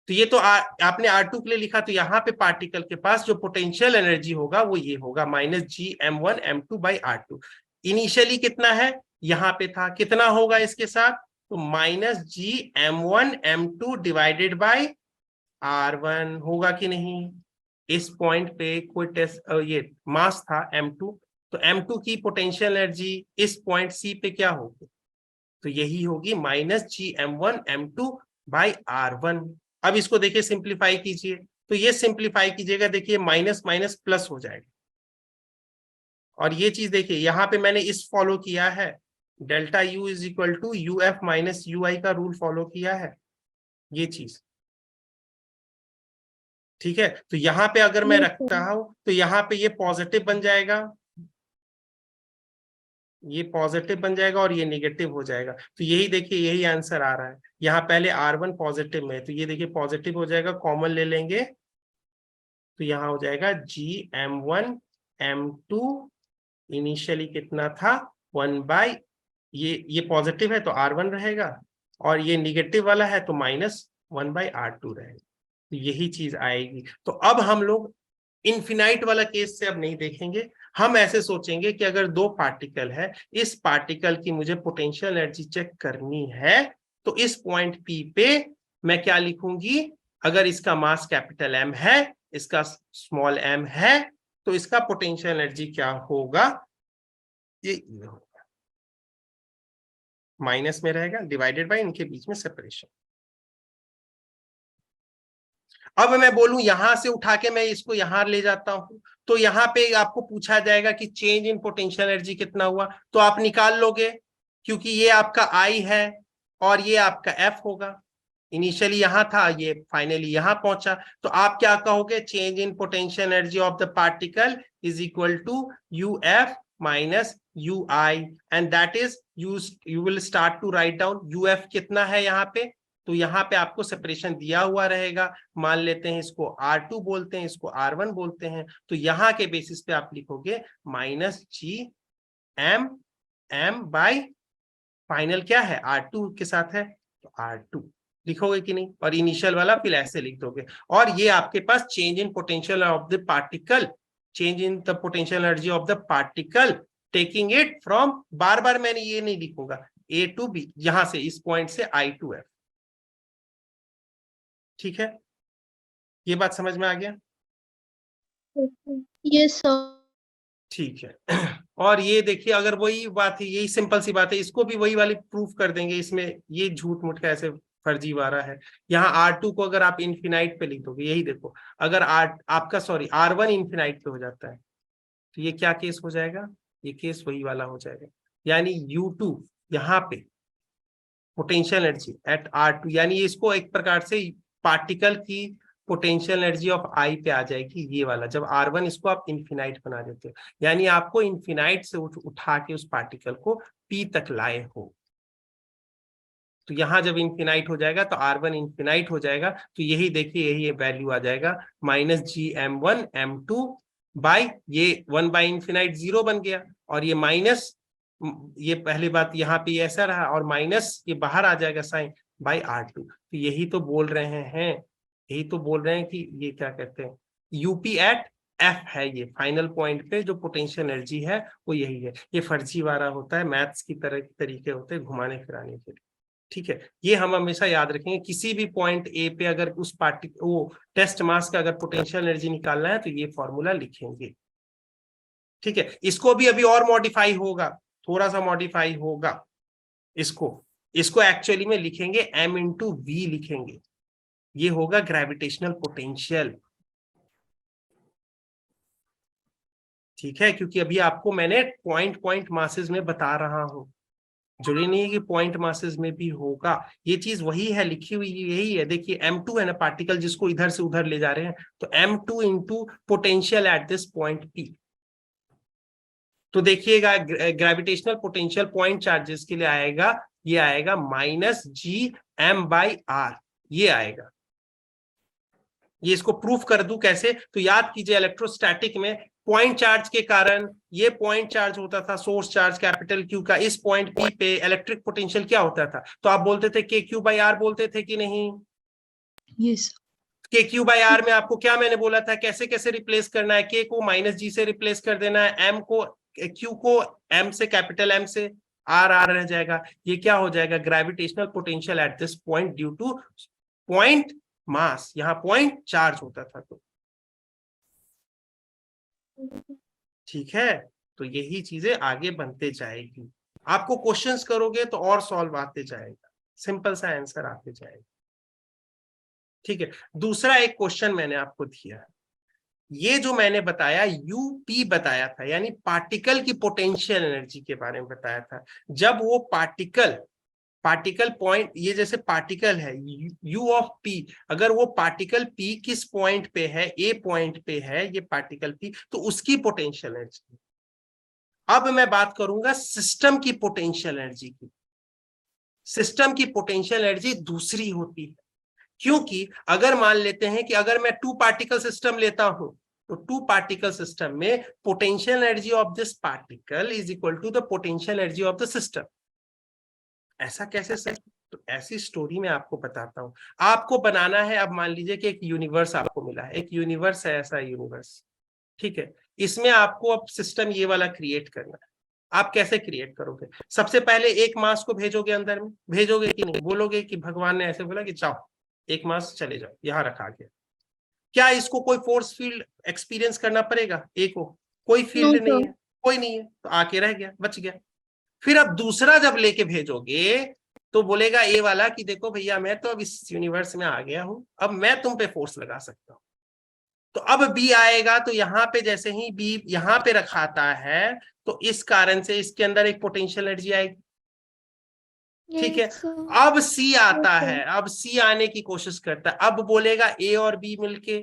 तो ये तो आपने R2 के लिए लिखा, तो यहाँ पे पार्टिकल के पास जो पोटेंशियल एनर्जी होगा वो ये होगा -GM1m2/R2। इनिशियली कितना है, यहाँ पे था, कितना होगा इसके साथ, तो -GM1m2 डिवाइडेड बाई R1 होगा कि नहीं। इस पॉइंट पे कोई टेस्ट ये मास था M2, तो M2 की पोटेंशियल एनर्जी इस पॉइंट C पे क्या होगी, तो यही होगी -GM1m2/R1। अब इसको देखिए सिंप्लीफाई कीजिए, तो ये सिंप्लीफाई कीजिएगा, देखिए माइनस माइनस प्लस हो जाएगा। और ये चीज देखिए यहाँ पे मैंने इस फॉलो किया है, delta U is equal to UF minus UI का रूल फॉलो किया है, ये चीज ठीक है। तो यहाँ पे अगर मैं रखता हूं तो यहाँ पे ये पॉजिटिव बन जाएगा, ये पॉजिटिव बन जाएगा और ये नेगेटिव हो जाएगा। तो यही देखिए, यही आंसर आ रहा है। यहाँ पहले R1 पॉजिटिव में है, तो ये देखिए पॉजिटिव हो जाएगा, कॉमन ले लेंगे, तो यहाँ हो जाएगा GM1m2 इनिशियली कितना था 1 ये पॉजिटिव है तो R1 रहेगा, और ये निगेटिव वाला है तो -1/R2 रहेगा। तो यही चीज आएगी। तो अब हम लोग इनफिनाइट वाला केस से अब नहीं देखेंगे, हम ऐसे सोचेंगे कि अगर दो पार्टिकल है, इस पार्टिकल की मुझे पोटेंशियल एनर्जी चेक करनी है, तो इस पॉइंट P पे मैं क्या लिखूंगी, अगर इसका मास कैपिटल M है, इसका स्मॉल m है, तो इसका पोटेंशियल एनर्जी क्या होगा, ये होगा, माइनस में रहेगा, डिवाइडेड बाय इनके बीच में सेपरेशन। अब मैं बोलूं यहां से उठा के मैं इसको यहां ले जाता हूं, तो यहां पे आपको पूछा जाएगा कि चेंज इन पोटेंशियल एनर्जी कितना हुआ, तो आप निकाल लोगे, क्योंकि ये आपका I है और ये आपका F होगा। इनिशियली यहां था, ये फाइनली यहां पहुंचा, तो आप क्या कहोगे, change in potential energy of the particle is equal to UF minus UI, and that is you will start to write down UF कितना है यहाँ पे, तो यहाँ पे आपको सेपरेशन दिया हुआ रहेगा, मान लेते हैं इसको R2 बोलते हैं, इसको R1 बोलते हैं, तो यहाँ के बेसिस पे आप लिखोगे -GM बाई फाइनल क्या है R2 के साथ है, तो R2 लिखोगे कि नहीं, और इनिशियल वाला फिर ऐसे लिख दोगे, और ये आपके पास change in potential of the particle, change in the potential energy of the particle taking it from, बार बार मैंने ये नहीं लिखूंगा, A to B, यहां से इस पॉइंट से I to F। ठीक है, ये बात समझ में आ गया। Yes sir. ठीक है, और ये देखिए अगर वही बात है, यही सिंपल सी बात है, इसको भी वही वाली प्रूफ कर देंगे, इसमें ये झूठ मूठ का ऐसे फर्जीवाड़ा है। यहाँ R2 को अगर आप इन्फिनाइट पे लिख दोगे, यही देखो, अगर R1 इन्फिनाइट पे हो जाता है, तो ये क्या केस हो जाएगा, ये केस वही वाला हो जाएगा, यानी U2 यहाँ पे पोटेंशियल एनर्जी एट R2, यानी इसको एक प्रकार से पार्टिकल की पोटेंशियल एनर्जी ऑफ I पे आ जाएगी, ये वाला, जब R1 इसको आप इन्फिनाइट बना देते हो, यानी आपको इन्फिनाइट से उठा के उस पार्टिकल को P तक लाए हो, तो यहां जब इन्फिनाइट हो जाएगा तो R1 इन्फिनाइट हो जाएगा, तो यही देखिए, यही वैल्यू आ जाएगा -GM1m2 बाई ये 1/इन्फिनाइट 0 बन गया, और ये माइनस, ये पहली बात यहाँ पे ऐसा रहा, और माइनस ये बाहर आ जाएगा साइन बाई R2। तो यही तो बोल रहे हैं, यही तो बोल रहे हैं कि ये क्या कहते हैं, UP एट F है, ये फाइनल पॉइंट पे जो पोटेंशियल एनर्जी है वो यही है। ये फर्जीवाड़ा होता है, मैथ्स की तरह के तरीके होते हैं घुमाने फिराने के लिए। ठीक है, ये हम हमेशा याद रखेंगे, किसी भी पॉइंट A पे अगर उस वो टेस्ट मास का अगर पोटेंशियल एनर्जी निकालना है तो ये फॉर्मूला लिखेंगे। ठीक है, इसको भी अभी और मॉडिफाई होगा, थोड़ा सा मॉडिफाई होगा, इसको एक्चुअली में लिखेंगे M इंटू V लिखेंगे, ये होगा ग्रेविटेशनल पोटेंशियल। ठीक है, क्योंकि अभी आपको मैंने पॉइंट मासेस में बता रहा हूं, जरूरी नहीं है कि पॉइंट मासेस में भी होगा, ये चीज वही है लिखी हुई, यही है। देखिए M2 है ना पार्टिकल, जिसको इधर से उधर ले जा रहे हैं, तो M2 into potential at this point P। तो देखिएगा ग्रेविटेशनल पोटेंशियल पॉइंट चार्जेस के लिए आएगा, ये आएगा -GM/R, ये आएगा। ये इसको प्रूफ कर दूं कैसे, तो याद कीजिए इलेक्ट्रोस्टैटिक में पॉइंट चार्ज के कारण ये पॉइंट चार्ज होता था, सोर्स चार्ज कैपिटल क्यू का, इस पॉइंट पी पे इलेक्ट्रिक पोटेंशियल क्या होता था? तो आप बोलते थे के क्यू बाई आर बोलते थे कि नहीं? Yes. के क्यू बाई आर में आपको क्या मैंने बोला था, कैसे कैसे रिप्लेस करना है? के को माइनस जी से रिप्लेस कर देना है, एम को क्यू को एम से, कैपिटल एम से, आर आर रह जाएगा। ये क्या हो जाएगा? Gravitational potential at this point due two point mass, यहाँ पॉइंट चार्ज होता था। तो ठीक है, तो यही चीजें आगे बनते जाएगी। आपको क्वेश्चंस करोगे तो और सॉल्व आते जाएगा, सिंपल सा आंसर आते जाएगा। ठीक है, दूसरा एक क्वेश्चन मैंने आपको दिया है, ये जो मैंने बताया यूपी बताया था, यानी पार्टिकल की पोटेंशियल एनर्जी के बारे में बताया था। जब वो पार्टिकल पॉइंट, ये जैसे पार्टिकल है यू ऑफ पी, अगर वो पार्टिकल पी किस पॉइंट पे है, ए पॉइंट पे है ये पार्टिकल पी, तो उसकी पोटेंशियल एनर्जी। अब मैं बात करूंगा सिस्टम की पोटेंशियल एनर्जी की। सिस्टम की पोटेंशियल एनर्जी दूसरी होती है, क्योंकि अगर मान लेते हैं कि अगर मैं टू पार्टिकल सिस्टम लेता हूं, तो टू पार्टिकल सिस्टम में potential energy of this particle is equal to the potential energy of the system. ऐसा कैसे सर? तो ऐसी स्टोरी में आपको बताता हूं। आपको बनाना है, अब मान लीजिए कि एक यूनिवर्स आपको मिला है, एक यूनिवर्स है, ऐसा यूनिवर्स, ठीक है। इसमें आपको अब सिस्टम ये वाला क्रिएट करना है। आप कैसे क्रिएट करोगे? सबसे पहले एक मास को भेजोगे अंदर में, भेजोगे कि नहीं? बोलोगे कि भगवान ने ऐसे बोला कि जाओ एक मास चले जाओ, यहां रखा गया। क्या इसको कोई फोर्स फील्ड एक्सपीरियंस करना पड़ेगा? एक को कोई फील्ड नहीं है, कोई नहीं है, तो आके रह गया, बच गया। फिर अब दूसरा जब लेके भेजोगे तो बोलेगा ए वाला कि देखो भैया मैं तो अब इस यूनिवर्स में आ गया हूं, अब मैं तुम पे फोर्स लगा सकता हूं। तो अब बी आएगा, तो यहां पे जैसे ही बी यहां पे रखाता है, तो इस कारण से इसके अंदर एक पोटेंशियल एनर्जी आएगी। ठीक है, अब सी आता है, अब सी आने की कोशिश करता है, अब बोलेगा ए और बी मिलके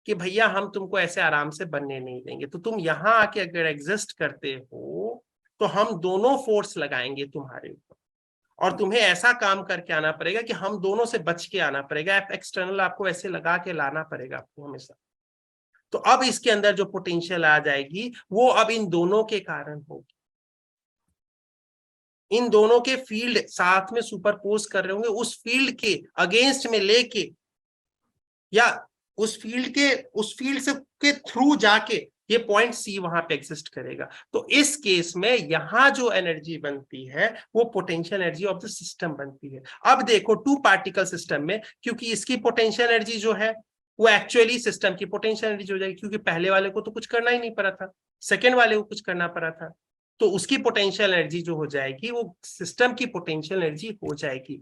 कि भैया हम तुमको ऐसे आराम से बनने नहीं देंगे, तो तुम यहां आके अगर एग्जिस्ट करते हो तो हम दोनों फोर्स लगाएंगे तुम्हारे ऊपर, और तुम्हें ऐसा काम करके आना पड़ेगा कि हम दोनों से बच के आना पड़ेगा। एक्सटर्नल आपको ऐसे लगा के लाना पड़ेगा आपको हमेशा। तो अब इसके अंदर जो पोटेंशियल आ जाएगी वो अब इन दोनों के कारण होगी। इन दोनों के फील्ड साथ में सुपरपोज कर रहे होंगे, उस फील्ड के अगेंस्ट में लेके, या उस फील्ड से के थ्रू जाके ये पॉइंट सी वहां पे एग्जिस्ट करेगा। तो इस केस में यहां जो एनर्जी बनती है वो potential energy of the system बनती है। अब देखो टू पार्टिकल सिस्टम में, क्योंकि इसकी पोटेंशियल एनर्जी जो है वो एक्चुअली सिस्टम की पोटेंशियल एनर्जी हो जाएगी, क्योंकि पहले वाले को तो कुछ करना ही नहीं पड़ा था, सेकेंड वाले को कुछ करना पड़ा था, तो उसकी पोटेंशियल एनर्जी जो हो जाएगी वो सिस्टम की पोटेंशियल एनर्जी हो जाएगी।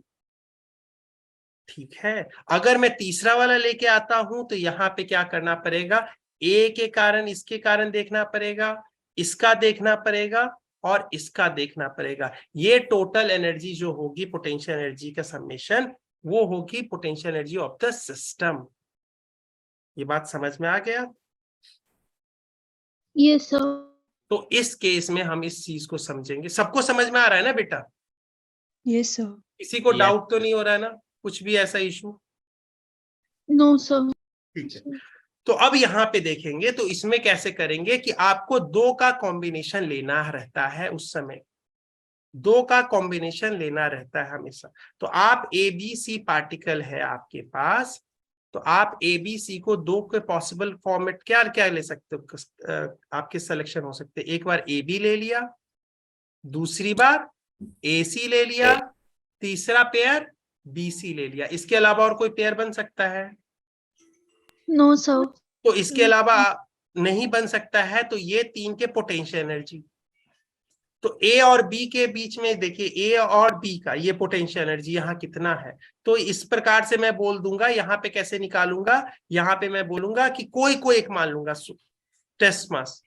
ठीक है, अगर मैं तीसरा वाला लेके आता हूं तो यहां पे क्या करना पड़ेगा? ए के कारण, इसके कारण देखना पड़ेगा, इसका देखना पड़ेगा और इसका देखना पड़ेगा। ये टोटल एनर्जी जो होगी पोटेंशियल एनर्जी का समेशन, वो होगी potential energy of the system. ये बात समझ में आ गया? Yes sir. तो इस केस में हम इस चीज को समझेंगे। सबको समझ में आ रहा है ना बेटा? Yes, sir. किसी को Yes. डाउट तो नहीं हो रहा है ना, कुछ भी ऐसा इशू? No sir. ठीक है, तो अब यहाँ पे देखेंगे तो इसमें कैसे करेंगे कि आपको दो का कॉम्बिनेशन लेना रहता है, उस समय दो का कॉम्बिनेशन लेना रहता है हमेशा। तो आप ए बी सी पार्टिकल है आपके पास, तो आप ए बी सी को दो के पॉसिबल फॉर्मेट क्या क्या ले सकते हो, आपके सिलेक्शन हो सकते हैं। एक बार ए बी ले लिया, दूसरी बार ए सी ले लिया, तीसरा पेयर बी सी ले लिया। इसके अलावा और कोई पेयर बन सकता है? No sir. तो इसके अलावा नहीं बन सकता है। तो ये तीन के पोटेंशियल एनर्जी, तो ए और बी के बीच में देखिए, ए और बी का ये पोटेंशियल एनर्जी यहाँ कितना है, तो इस प्रकार से मैं बोल दूंगा। यहाँ पे कैसे निकालूंगा? यहाँ पे मैं बोलूंगा कि कोई को एक मान लूंगा टेस्ट मास,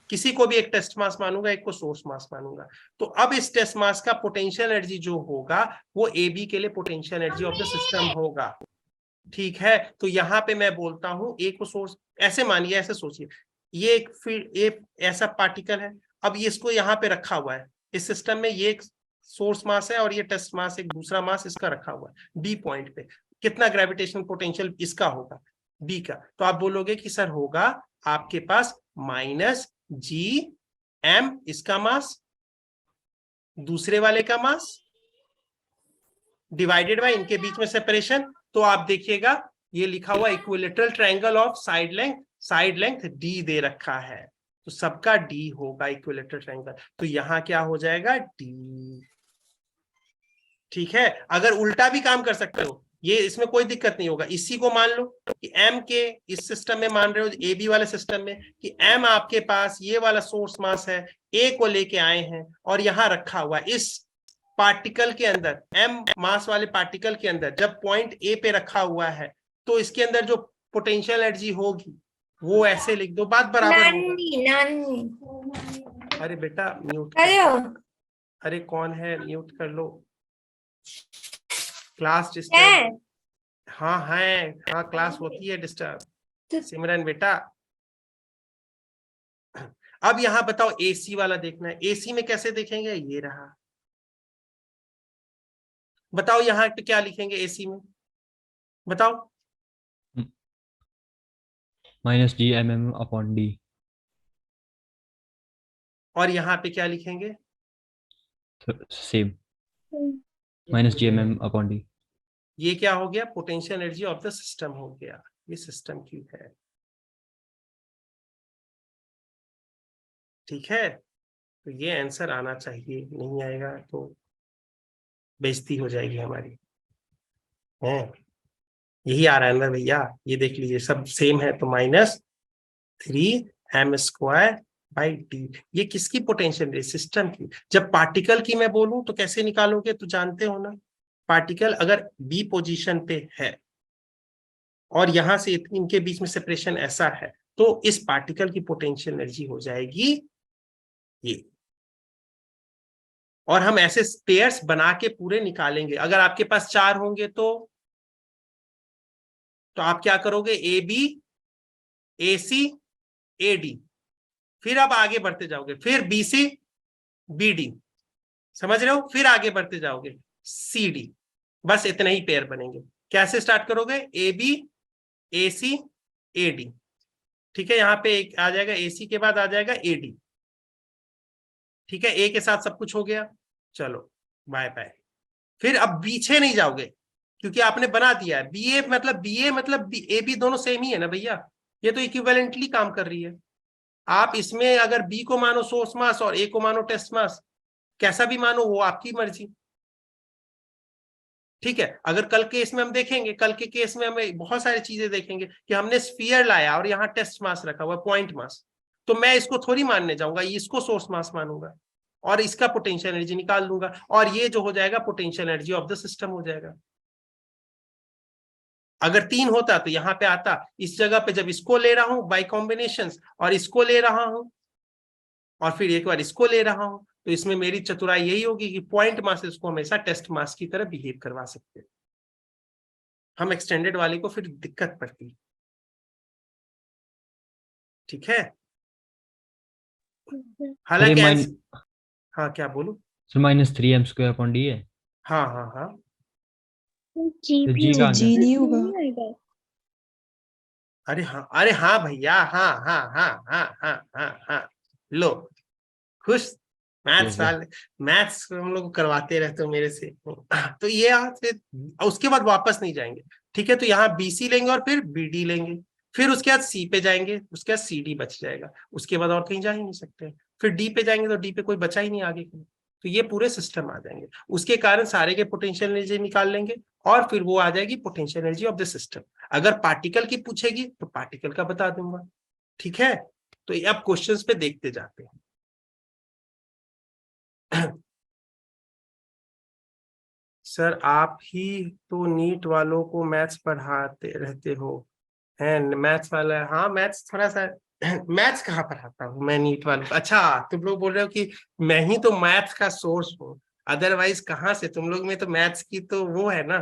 किसी को भी एक टेस्ट मास मानूंगा, एक को सोर्स मास मानूंगा। तो अब इस टेस्ट मास का पोटेंशियल एनर्जी जो होगा वो ए बी के लिए potential energy of the system होगा। ठीक है, तो यहाँ पे मैं बोलता हूं ए को सोर्स, ऐसे मानिए, ऐसे सोचिए, ये एक फील्ड, एक ऐसा पार्टिकल है, अब ये इसको यहाँ पे रखा हुआ है इस सिस्टम में, ये एक सोर्स मास है और ये टेस्ट मास, एक दूसरा मास इसका रखा हुआ है बी पॉइंट पे। कितना ग्रेविटेशनल पोटेंशियल इसका होगा बी का? तो आप बोलोगे कि सर होगा आपके पास माइनस जी एम इसका मास, दूसरे वाले का मास, डिवाइडेड बाय इनके बीच में सेपरेशन। तो आप देखिएगा ये लिखा हुआ equilateral triangle of side length D दे रखा है, तो सबका डी होगा इक्विलेटरल ट्रायंगल। तो यहां क्या हो जाएगा, डी। ठीक है, अगर उल्टा भी काम कर सकते हो, ये इसमें कोई दिक्कत नहीं होगा। इसी को मान लो कि एम के इस सिस्टम में मान रहे हो, ए बी वाले सिस्टम में, कि एम आपके पास ये वाला सोर्स मास है, ए को लेके आए हैं और यहां रखा हुआ इस पार्टिकल के अंदर, एम मास वाले पार्टिकल के अंदर जब पॉइंट ए पे रखा हुआ है, तो इसके अंदर जो पोटेंशियल एनर्जी होगी वो ऐसे लिख दो, बात बराबर होगा। अरे बेटा म्यूट कर। अरे कौन है, म्यूट कर लो, क्लास डिस्टर्ब। हाँ है, हाँ क्लास होती है डिस्टर्ब सिमरन बेटा। अब यहां बताओ एसी वाला देखना है, एसी में कैसे देखेंगे, ये रहा। बताओ यहां पे क्या लिखेंगे एसी में, बताओ। Minus G M M upon D. और यहाँ पे क्या लिखेंगे, same, minus G M M upon D. ये क्या हो गया, potential energy of the system हो गया, ये सिस्टम की है। ठीक है, तो ये आंसर आना चाहिए, नहीं आएगा तो बेइज्जती हो जाएगी हमारी। है यही आ रहा है ना भैया, ये देख लीजिए सब सेम है, तो -3m² बाई डी। ये किसकी पोटेंशियल है, सिस्टम की। जब पार्टिकल की मैं बोलूं तो कैसे निकालोगे, तो जानते हो ना, पार्टिकल अगर बी पोजीशन पे है और यहां से इनके बीच में सेपरेशन ऐसा है, तो इस पार्टिकल की पोटेंशियल एनर्जी हो जाएगी ये। और हम ऐसे पेयर्स बना के पूरे निकालेंगे। अगर आपके पास 4 होंगे तो आप क्या करोगे, A B A C A D, फिर आप आगे बढ़ते जाओगे, फिर बी सी बी डी, समझ रहे हो, फिर आगे बढ़ते जाओगे सी डी, बस इतने ही पेयर बनेंगे। कैसे स्टार्ट करोगे, A B A C A D. ठीक है, यहां पे एक आ जाएगा, ए सी के बाद आ जाएगा ए डी। ठीक है, ए के साथ सब कुछ हो गया, चलो बाय बाय। फिर अब पीछे नहीं जाओगे क्योंकि आपने बना दिया है। बी ए मतलब ए बी दोनों सेम ही है ना भैया, ये तो इक्विवेलेंटली काम कर रही है। आप इसमें अगर बी को मानो सोर्स मास और ए को मानो टेस्ट मास, कैसा भी मानो वो आपकी मर्जी। ठीक है, अगर कल के इसमें हम देखेंगे, कल के केस में हमें बहुत सारी चीजें देखेंगे कि हमने स्फीयर लाया और यहाँ टेस्ट मास रखा हुआ, पॉइंट मास, तो मैं इसको थोड़ी मानने जाऊंगा, इसको सोर्स मास मानूंगा और इसका पोटेंशियल एनर्जी निकाल दूंगा, और ये जो हो जाएगा potential energy of the system हो जाएगा। अगर 3 होता तो यहाँ पे आता, इस जगह पे जब इसको ले रहा हूं बाय कॉम्बिनेशन और इसको ले रहा हूं और फिर एक बार इसको ले रहा हूं, तो इसमें मेरी चतुराई यही होगी कि पॉइंट मासेस को हमेशा टेस्ट मास की तरह बिहेव करवा सकते हैं। हम एक्सटेंडेड वाले को फिर दिक्कत पड़ती है। ठीक है, हालांकि हाँ क्या बोलू, -3m² अपॉन डी है। हाँ हाँ हाँ, जी तो भी जी होगा। का जी नहीं होगा। अरे हाँ भैया, हाँ हाँ हाँ हाँ हाँ हाँ हाँ, लो खुश। मैथ्स वाले, मैथ्स हम लोग करवाते रहते हो मेरे से, तो ये फिर उसके बाद वापस नहीं जाएंगे। ठीक है, तो यहाँ BC लेंगे और फिर BD लेंगे, फिर उसके बाद C पे जाएंगे, उसके बाद CD बच जाएगा, उसके बाद और कहीं जा ही नहीं सकते। फिर D पे जाएंगे तो D पे कोई बचा ही नहीं आगे के, तो ये पूरे सिस्टम आ जाएंगे। उसके कारण सारे के पोटेंशियल एनर्जी निकाल लेंगे और फिर वो आ जाएगी potential energy of the system. अगर पार्टिकल की पूछेगी तो पार्टिकल का बता दूंगा। ठीक है, तो ये अब क्वेश्चंस पे देखते जाते हैं। सर आप ही तो नीट वालों को मैथ्स पढ़ाते रहते हो, हैं मैथ्स वाला, हाँ मैथ्स थोड़ा सा मैथ्स कहाँ पढ़ाता हूँ मैं नीट वालों को। अच्छा तुम लोग बोल रहे हो कि मैं ही तो मैथ्स का सोर्स हूँ, अदरवाइज कहाँ से, तुम लोग में तो मैथ्स की तो वो है ना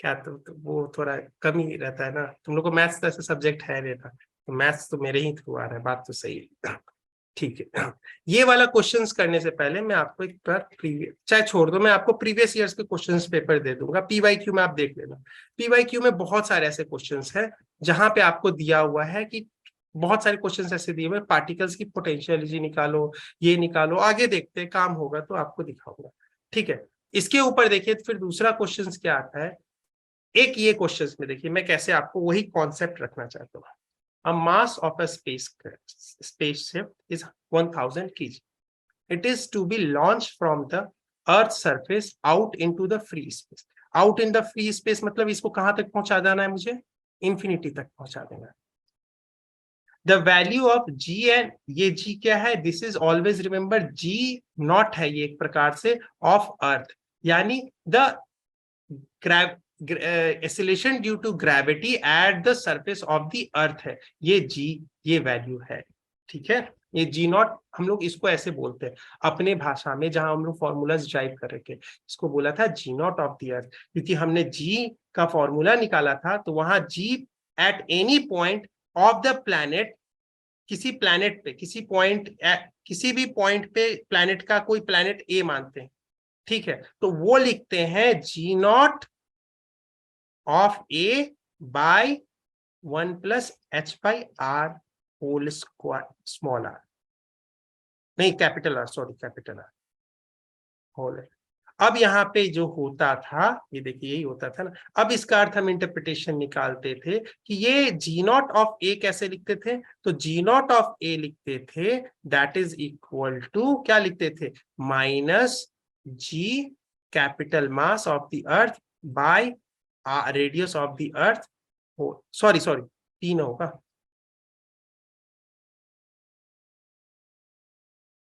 क्या, तो वो थोड़ा कम ही रहता है ना, तुम लोग को मैथ्स जैसे सब्जेक्ट है रहता, तो मैथ्स तो मेरे ही थ्रू आ रहा है, बात तो सही है। ठीक है, ये वाला क्वेश्चंस करने से पहले मैं आपको एक बार प्रीवियस, चाहे छोड़ दो, मैं आपको प्रीवियस ईयर्स के क्वेश्चंस पेपर दे दूंगा, PYQ में आप देख लेना। PYQ में बहुत सारे ऐसे क्वेश्चंस हैं जहां पे आपको दिया हुआ है कि बहुत सारे क्वेश्चंस ऐसे दिए हुए, पार्टिकल्स की पोटेंशियल निकालो, ये निकालो, आगे देखते हैं, काम होगा तो आपको दिखाऊंगा। ठीक है, इसके ऊपर देखिए फिर दूसरा क्वेश्चन क्या आता है। एक ये क्वेश्चन में देखिए मैं कैसे आपको वही कॉन्सेप्ट रखना चाहता हूँ। A mass of a spaceship is 1000 kg. It is to be launched from the Earth's surface out into the free space. Out in the free space मतलब इसको कहां तक पहुंचा देना है मुझे, इंफिनिटी तक पहुंचा देना है। The value of g and ये g क्या है, this is always remember g not है ये एक प्रकार से of Earth, यानी the acceleration due to gravity at the surface of the Earth है, ये जी, ये वैल्यू है। ठीक है, ये जी नॉट हम लोग इसको ऐसे बोलते हैं अपने भाषा में, जहां हम लोग फॉर्मूलाज ड्राइव कर रहे थे, इसको बोला था G naught of the earth, क्योंकि हमने जी का फॉर्मूला निकाला था, तो वहां G at any point of the planet, किसी प्लैनेट पे, किसी भी पॉइंट पे प्लैनेट का कोई प्लैनेट ए मानते हैं, ठीक है, तो वो लिखते हैं जी not of A by 1 plus H by R whole square, small r, नहीं capital R, sorry capital R whole. अब यहाँ पे जो होता था, ये देखिए यही होता था ना, अब इसका अर्थ हम इंटरप्रिटेशन निकालते थे कि ये जी नॉट ऑफ ए कैसे लिखते थे, तो जी नॉट ऑफ ए लिखते थे दैट इज इक्वल टू क्या लिखते थे, minus G capital mass of the Earth by radius of the Earth, sorry 3 होगा।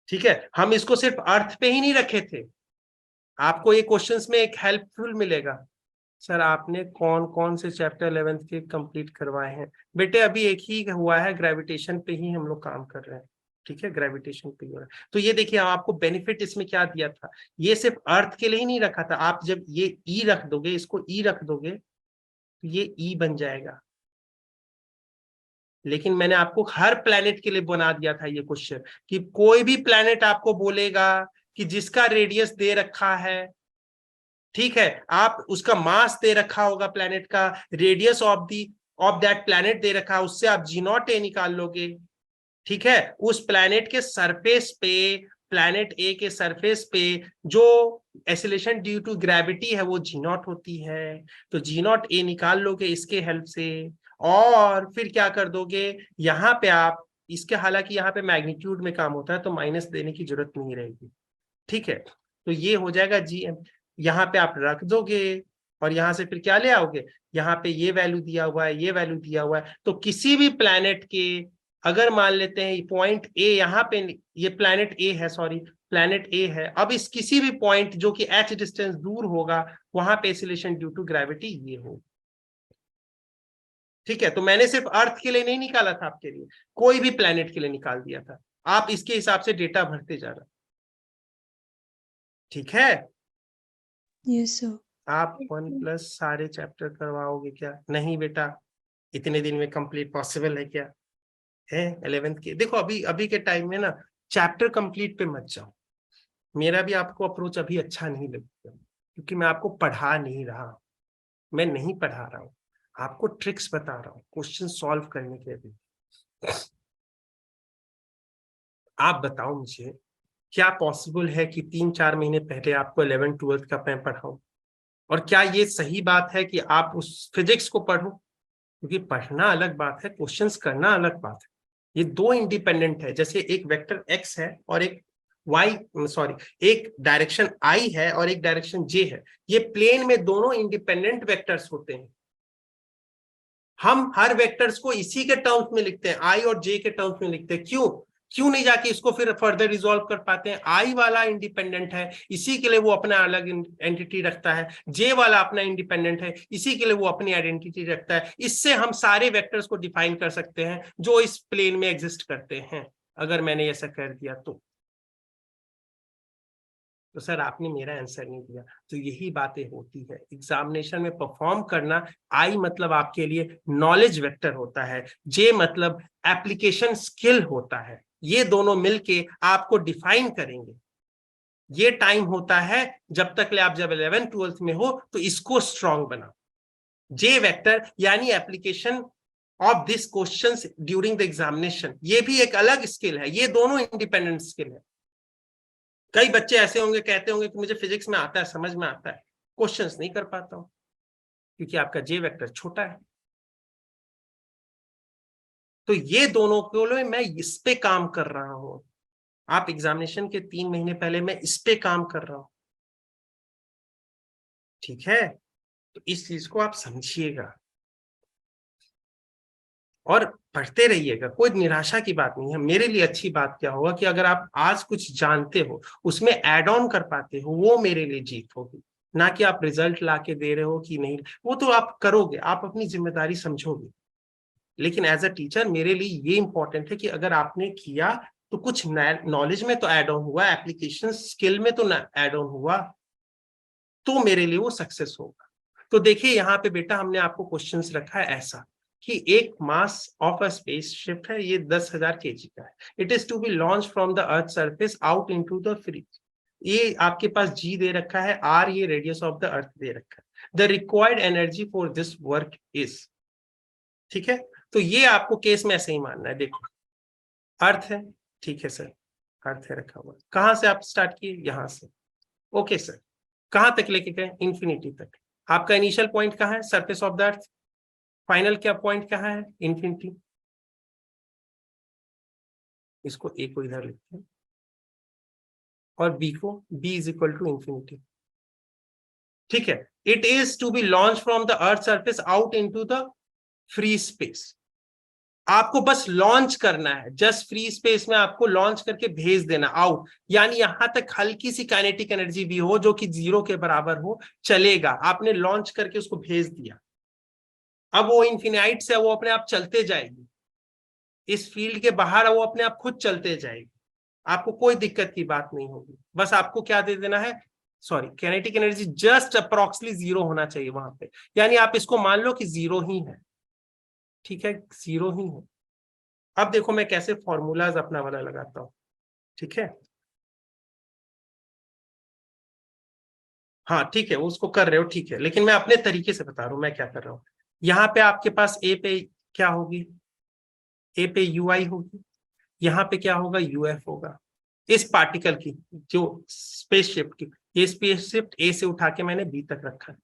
ठीक है, हम इसको सिर्फ अर्थ पे ही नहीं रखे थे, आपको ये क्वेश्चंस में एक हेल्पफुल मिलेगा। सर आपने कौन कौन से चैप्टर 11th के कंप्लीट करवाए हैं? बेटे अभी एक ही हुआ है, ग्रेविटेशन पे ही हम लोग काम कर रहे हैं। ठीक है, ग्रेविटेशन पे ही हो रहा है। तो ये देखिए आपको बेनिफिट इसमें क्या दिया था, ये सिर्फ अर्थ के लिए ही नहीं रखा था, आप जब ये ई रख दोगे, इसको ई रख दोगे तो ये ई बन जाएगा, लेकिन मैंने आपको हर प्लैनेट के लिए बना दिया था ये क्वेश्चन कि कोई भी प्लैनेट आपको बोलेगा कि जिसका रेडियस दे रखा है, ठीक है, आप उसका मास दे रखा होगा प्लैनेट का, रेडियस ऑफ दैट प्लैनेट दे रखा है, उससे आप जी नॉट ए निकाल लोगे। ठीक है, उस प्लैनेट के सरफेस पे, प्लैनेट ए के सरफेस पे जो एक्सेलरेशन ड्यू टू ग्रेविटी है वो जी नॉट होती है, तो जी नॉट ए निकाल लोगे इसके हेल्प से, और फिर क्या कर दोगे यहाँ पे आप इसके, हालांकि यहाँ पे मैग्नीट्यूड में काम होता है तो माइनस देने की जरूरत नहीं रहेगी। ठीक है, तो ये हो जाएगा जी एम, यहाँ पे आप रख दोगे और यहाँ से फिर क्या ले आओगे, यहाँ पे ये वैल्यू दिया हुआ है, ये वैल्यू दिया हुआ है, तो किसी भी प्लैनेट के, अगर मान लेते हैं पॉइंट ए, यहाँ पे ये प्लैनेट ए है, सॉरी प्लैनेट ए है, अब इस किसी भी पॉइंट जो कि h डिस्टेंस दूर होगा वहां पे एक्सेलरेशन ड्यू टू ग्रेविटी ये हो। ठीक है, तो मैंने सिर्फ अर्थ के लिए नहीं निकाला था, आपके लिए कोई भी प्लैनेट के लिए निकाल दिया था, आप इसके हिसाब से डेटा भरते जा रहे। ठीक है, Yes, sir. आप 1+ सारे चैप्टर करवाओगे क्या? नहीं बेटा, इतने दिन में कंप्लीट पॉसिबल है क्या? है 11th के, देखो अभी के टाइम में ना चैप्टर कंप्लीट पे मत जाओ, मेरा भी आपको अप्रोच अभी अच्छा नहीं लगता, क्योंकि मैं आपको पढ़ा नहीं रहा, मैं नहीं पढ़ा रहा हूँ, आपको ट्रिक्स बता रहा हूँ क्वेश्चन सॉल्व करने के लिए। आप बताओ मुझे, क्या पॉसिबल है कि 3-4 महीने पहले आपको 11th-12th का मैं पढ़ाऊं, और क्या ये सही बात है कि आप उस फिजिक्स को पढ़ो? क्योंकि पढ़ना अलग बात है, क्वेश्चंस करना अलग बात है, ये दो इंडिपेंडेंट है। जैसे एक वेक्टर x है और एक एक डायरेक्शन i है और एक डायरेक्शन j है, ये प्लेन में दोनों इंडिपेंडेंट वेक्टर्स होते हैं। हम हर वेक्टर्स को इसी के टर्म्स में लिखते हैं, i और j के टर्म्स में लिखते हैं। क्यों नहीं जाके इसको फिर फर्दर रिजॉल्व कर पाते हैं? आई वाला इंडिपेंडेंट है, इसी के लिए वो अपना अलग एंटिटी रखता है, जे वाला अपना इंडिपेंडेंट है, इसी के लिए वो अपनी आइडेंटिटी रखता है। इससे हम सारे वेक्टर्स को डिफाइन कर सकते हैं जो इस प्लेन में एग्जिस्ट करते हैं, अगर मैंने ऐसा कर दिया तो सर आपने मेरा आंसर नहीं दिया। तो यही बातें होती है एग्जामिनेशन में परफॉर्म करना। आई मतलब आपके लिए नॉलेज वेक्टर होता है, जे मतलब एप्लीकेशन स्किल होता है, ये दोनों मिलके आपको डिफाइन करेंगे। ये टाइम होता है जब तक ले आप जब 11th-12th में हो तो इसको स्ट्रॉन्ग बनाओ। जे वेक्टर यानी application of this questions during the examination. ये भी एक अलग स्किल है, ये दोनों इंडिपेंडेंट स्किल है। कई बच्चे ऐसे होंगे, कहते होंगे कि मुझे फिजिक्स में आता है, समझ में आता है, क्वेश्चंस नहीं कर पाता हूं क्योंकि आपका जे वेक्टर छोटा है। तो ये दोनों को मैं इस पे काम कर रहा हूं। आप एग्जामिनेशन के 3 महीने पहले मैं इस पे काम कर रहा हूं, ठीक है? तो इस चीज को आप समझिएगा और पढ़ते रहिएगा, कोई निराशा की बात नहीं है। मेरे लिए अच्छी बात क्या होगा कि अगर आप आज कुछ जानते हो उसमें ऐड ऑन कर पाते हो, वो मेरे लिए जीत होगी, ना कि आप रिजल्ट ला के दे रहे हो कि नहीं। वो तो आप करोगे, आप अपनी जिम्मेदारी समझोगे, लेकिन एज अ टीचर मेरे लिए ये इंपॉर्टेंट है कि अगर आपने किया तो कुछ नॉलेज में तो ऐड ऑन हुआ, एप्लीकेशन स्किल में तो ऐड ऑन हुआ, तो मेरे लिए वो सक्सेस होगा। तो देखिए यहाँ पे बेटा हमने आपको क्वेश्चंस रखा है ऐसा कि एक मास ऑफ अ स्पेसशिप है, ये 10,000 kg का है। It is to be launch from the earth surface out into the free. ये आपके पास जी दे रखा है, आर ये रेडियस ऑफ द अर्थ दे रखा है। The required energy for this work is, ठीक है? तो ये आपको केस में ऐसे ही मानना है। देखो अर्थ है, ठीक है सर, अर्थ है रखा हुआ। कहां से आप स्टार्ट किए? यहां से, ओके सर। कहां तक लेके गए? इंफिनिटी तक। आपका इनिशियल पॉइंट कहां है? Surface of the earth. Final क्या पॉइंट कहां है? इंफिनिटी। इसको ए को इधर लिखते हैं और बी को, B is equal to infinity, ठीक है? It is to be launch from the earth surface out into the free space. आपको बस लॉन्च करना है, जस्ट फ्री स्पेस में आपको लॉन्च करके भेज देना आउट, यानी यहां तक हल्की सी काइनेटिक एनर्जी भी हो जो कि 0 के बराबर हो चलेगा, आपने लॉन्च करके उसको भेज दिया। अब वो इन्फिनाइट से वो अपने आप चलते जाएगी, इस फील्ड के बाहर वो अपने आप खुद चलते जाएगी, आपको कोई दिक्कत की बात नहीं होगी। बस आपको क्या दे देना है, sorry, kinetic energy just approximately 0 होना चाहिए वहां पे, यानी आप इसको मान लो कि 0 ही है, ठीक है? 0 ही है। अब देखो मैं कैसे फॉर्मूलाज अपना वाला लगाता हूं, ठीक है? हाँ ठीक है, उसको कर रहे हो, ठीक है, लेकिन मैं अपने तरीके से बता रहा हूं मैं क्या कर रहा हूं। यहाँ पे आपके पास ए पे क्या होगी? ए पे यूआई होगी, यहाँ पे क्या होगा? यूएफ होगा। इस पार्टिकल की, जो स्पेसशिप की, ये स्पेसशिप ए से उठा के मैंने बी तक रखा है।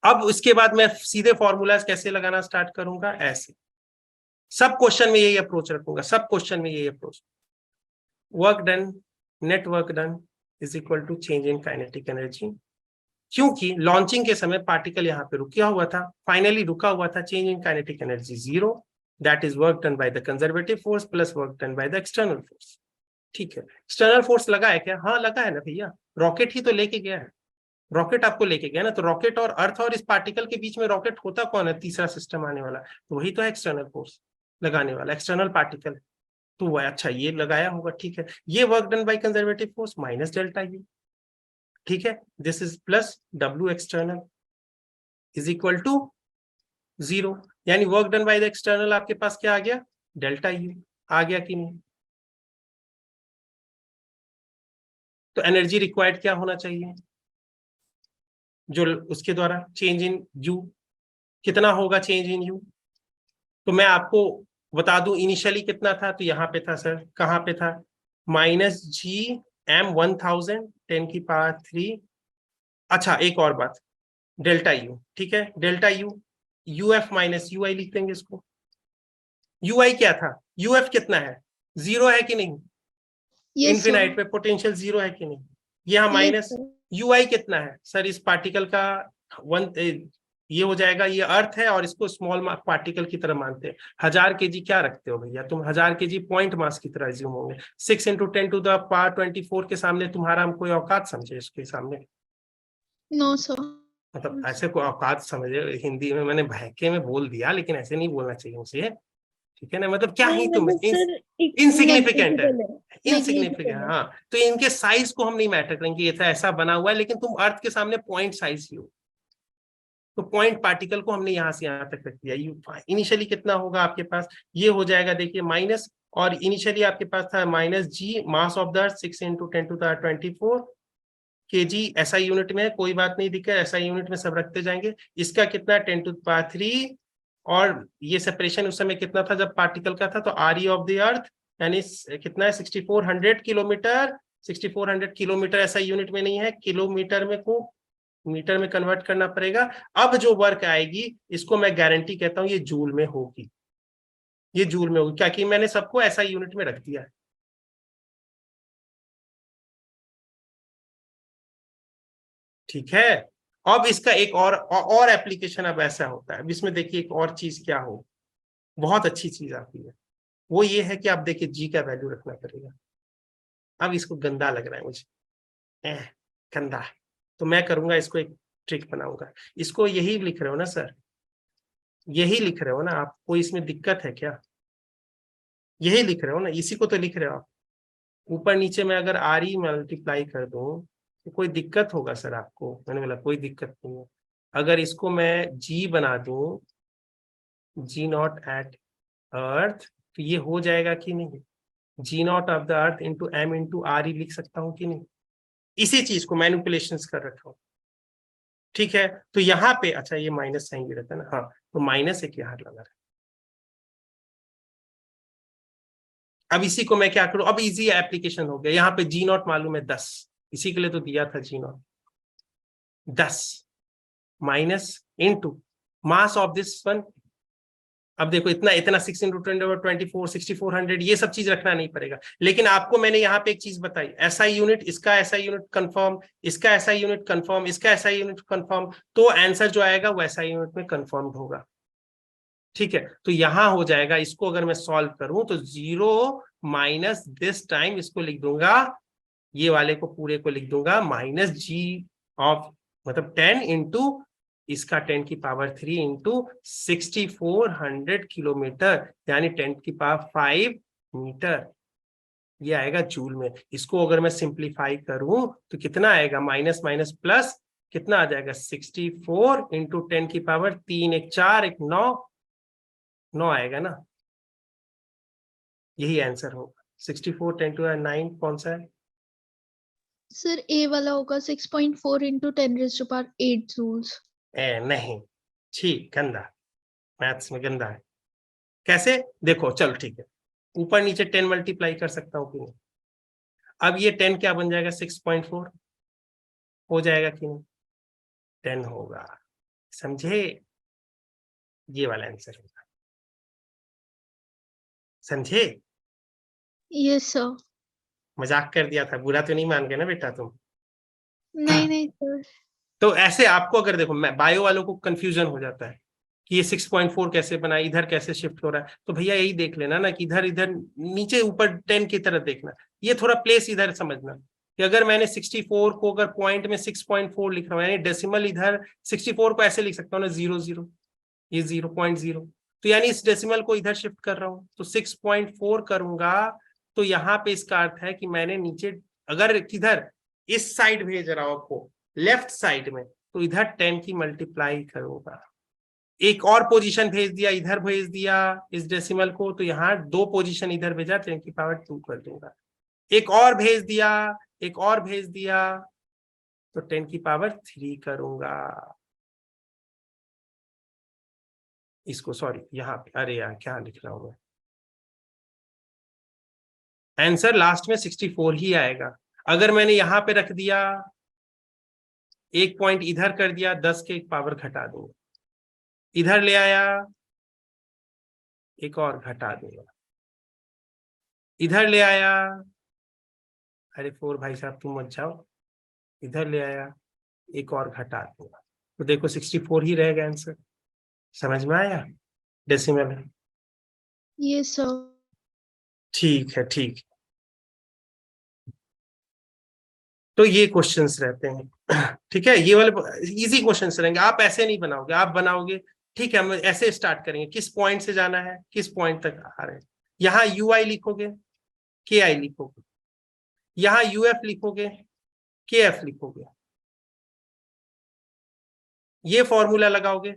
अब उसके बाद मैं सीधे फॉर्मूलाज कैसे लगाना स्टार्ट करूंगा? ऐसे। सब क्वेश्चन में यही अप्रोच रखूंगा, सब क्वेश्चन में यही approach. Work done, net work done is equal to change in kinetic energy, क्योंकि लॉन्चिंग के समय पार्टिकल यहाँ पे रुका हुआ था, फाइनली रुका हुआ था, change in kinetic energy 0, that is work done by the conservative force plus work done by the external force, ठीक है? एक्सटर्नल फोर्स लगा है क्या? हाँ लगा है ना भैया, रॉकेट ही तो लेके गया है, रॉकेट आपको लेके गया ना। तो रॉकेट और अर्थ और इस पार्टिकल के बीच में रॉकेट होता कौन है? तीसरा सिस्टम आने वाला, तो वही तो है एक्सटर्नल फोर्स लगाने वाला, एक्सटर्नल पार्टिकल। तो वह अच्छा ये लगाया होगा, ठीक है? ये work done by conservative force minus delta U, ठीक है? This is plus W external is equal to 0, यानी work done by the external आपके पास क्या आ गया? डेल्टा यू आ गया कि नहीं? तो एनर्जी रिक्वायर्ड क्या होना चाहिए जो उसके द्वारा चेंज इन यू, कितना होगा चेंज इन यू? तो मैं आपको बता दूं इनिशियली कितना था, तो यहाँ पे था सर, कहाँ पे था? Minus G M 1000 10⁻3। अच्छा एक और बात, डेल्टा यू, ठीक है? Delta U, UF minus UI लिख देंगे इसको। यूआई क्या था? यूएफ कितना है? 0 है कि नहीं? Yes, sir. इन्फिनाइट पे पोटेंशियल 0 है कि नहीं? यहाँ Yes, माइनस sir. यूआई कितना है सर? इस पार्टिकल का ये हो जाएगा, ये अर्थ है और इसको स्मॉल पार्टिकल की तरह मानते हैं। 1000 kg क्या रखते हो भैया तुम? 1000 kg पॉइंट मास की तरह एज्यूम होंगे। 6 × 10⁻24 के सामने तुम्हारा हम कोई औकात समझे इसके सामने? No, sir. मतलब ऐसे कोई औकात समझे, हिंदी में मैंने बहके में बोल दिया, लेकिन ऐसे नहीं बोलना चाहिए मुझे, ठीक है ना? मतलब क्या ही तुम इनसिग्निफिकेंट है, इनसिग्निफिकेंट। हाँ तो इनके साइज को हम नहीं मैटर करेंगे, ये था ऐसा बना हुआ है, लेकिन तुम अर्थ के सामने पॉइंट साइज ही हो। तो पॉइंट पार्टिकल को हमने यहाँ से यहाँ तक रख दिया। इनिशियली कितना होगा आपके पास? ये हो जाएगा, देखिए माइनस, और इनिशियली आपके पास था minus G mass of the Earth 6 × 10⁻24 kg, ऐसा यूनिट में है, कोई बात नहीं, दिक्कत ऐसा यूनिट में सब रखते जाएंगे। इसका कितना? 10⁻3 और ये सेपरेशन उस समय कितना था जब पार्टिकल का था, तो आर ऑफ द अर्थ यानी कितना है 6400 किलोमीटर। 6400 किलोमीटर ऐसा यूनिट में नहीं है, किलोमीटर में को मीटर में कन्वर्ट करना पड़ेगा। अब जो वर्क आएगी इसको मैं गारंटी कहता हूं ये जूल में होगी, ये जूल में होगी, क्योंकि मैंने सबको ऐसा यूनिट में रख दिया है। ठीक है, अब इसका एक और एप्लीकेशन अब ऐसा होता है। अब इसमें देखिए एक और चीज क्या हो, बहुत अच्छी चीज आती है, वो ये है कि आप देखिए जी का वैल्यू रखना पड़ेगा। अब इसको गंदा लग रहा है मुझे, गंदा है, तो मैं करूंगा इसको एक ट्रिक बनाऊंगा। इसको यही लिख रहे हो ना सर, यही लिख रहे हो ना आप, कोई इसमें दिक्कत है क्या? यही लिख रहे हो ना, इसी को तो लिख रहे हो आप। ऊपर नीचे में अगर आर ई मल्टीप्लाई कर दूं तो कोई दिक्कत होगा सर आपको? मैंने बोला कोई दिक्कत नहीं है। अगर इसको मैं जी बना दूं, जी नॉट एट अर्थ, तो ये हो जाएगा कि नहीं? G naught of the earth into M into R E लिख सकता हूं कि नहीं? इसी चीज को मैनिपुलेशन कर रखा हूं। ठीक है, तो यहाँ पे अच्छा ये माइनस साइन भी रहता है ना, हाँ, तो माइनस एक यहाँ लगा है। अब इसी को मैं क्या करूं, अब इजी एप्लीकेशन हो गया। यहाँ पे जी नॉट मालूम है 10, इसी के लिए तो दिया था G naught 10 minus into mass of this one. अब देखो इतना इतना 6 इंटू 24 6400 ये सब चीज रखना नहीं पड़ेगा, लेकिन आपको मैंने यहाँ पे एक चीज बताई, ऐसा यूनिट, इसका ऐसा यूनिट कंफर्म, इसका ऐसा यूनिट कंफर्म, इसका ऐसा यूनिट कंफर्म, तो आंसर जो आएगा वो ऐसा यूनिट में कंफर्म्ड होगा। ठीक है, तो यहां हो जाएगा, इसको अगर मैं सॉल्व करूं तो 0 माइनस दिस टाइम इसको लिख दूंगा, ये वाले को पूरे को लिख दूंगा माइनस जी ऑफ मतलब 10 इंटू इसका 10 की पावर 3 इंटू 6400 किलोमीटर यानी 10 की पावर 5 मीटर, ये आएगा जूल में। इसको अगर मैं सिंप्लीफाई करूं तो कितना आएगा, माइनस माइनस प्लस कितना आ जाएगा 64 इंटू 10 की पावर 3, एक 4 एक 9 आएगा ना, यही आंसर होगा। 64 10 टू 9 कौन सा है? सर ए वाला होगा 6.4 into 10⁸ जूल्स। नहीं, ठीक, गंदा, मैथ्स में गंदा है। कैसे देखो, चलो ठीक है, ऊपर नीचे 10 मल्टीप्लाई कर सकता हूँ कि नहीं? अब ये 10 क्या बन जाएगा, 6.4 हो जाएगा कि नहीं? 10 होगा, समझे? ये वाला आंसर होगा, समझे? Yes sir. मजाक कर दिया था, बुरा तो नहीं मान गए ना बेटा तुम? नहीं नहीं सर। तो ऐसे आपको अगर देखो, मैं बायो वालों को कंफ्यूजन हो जाता है कि ये 6.4 कैसे बना, इधर कैसे शिफ्ट हो रहा है, तो भैया यही देख लेना ना कि इधर इधर नीचे ऊपर 10 की तरह देखना, ये थोड़ा प्लेस इधर समझना कि अगर मैंने 64 को अगर पॉइंट में 6.4 लिख रहा हूँ यानी डेसिमल इधर 64 को ऐसे लिख सकता हूँ ना 0 ये 0.0, तो यानी इस डेसिमल को इधर शिफ्ट कर रहा हूँ तो 6.4 करूंगा, तो यहाँ पे इसका अर्थ है कि मैंने नीचे अगर किधर इस साइड भेज रहा हूं आपको लेफ्ट साइड में, तो इधर 10 की मल्टीप्लाई करूंगा। एक और पोजीशन भेज दिया, इधर भेज दिया इस डेसिमल को, तो यहाँ 2 पोजीशन इधर भेजा, 10 की पावर 2 कर दूंगा। एक और भेज दिया, एक और भेज दिया, तो 10 की पावर 3 करूंगा। इसको सॉरी यहाँ पे, अरे यार क्या लिख रहा हूं मैं, आंसर लास्ट में 64 ही आएगा। अगर मैंने यहां पे रख दिया, एक पॉइंट इधर कर दिया, 10 के एक पावर घटा दूंगा, इधर ले आया एक और घटा दूंगा, इधर ले आया, अरे 4 भाई साहब तुम मत जाओ, इधर ले आया एक और घटा दूंगा, तो देखो 64 ही रहेगा आंसर। समझ में आया? डेसिमल है। Yes sir. ठीक है, ठीक। तो ये क्वेश्चंस रहते हैं, ठीक है, ये वाले इजी क्वेश्चंस रहेंगे, आप ऐसे नहीं बनाओगे, आप बनाओगे ठीक है, हम ऐसे स्टार्ट करेंगे, किस पॉइंट से जाना है, किस पॉइंट तक आ रहे हैं, यहाँ यू आई लिखोगे, के आई लिखोगे, यहाँ यूएफ लिखोगे, के एफ लिखोगे, ये फॉर्मूला लगाओगे।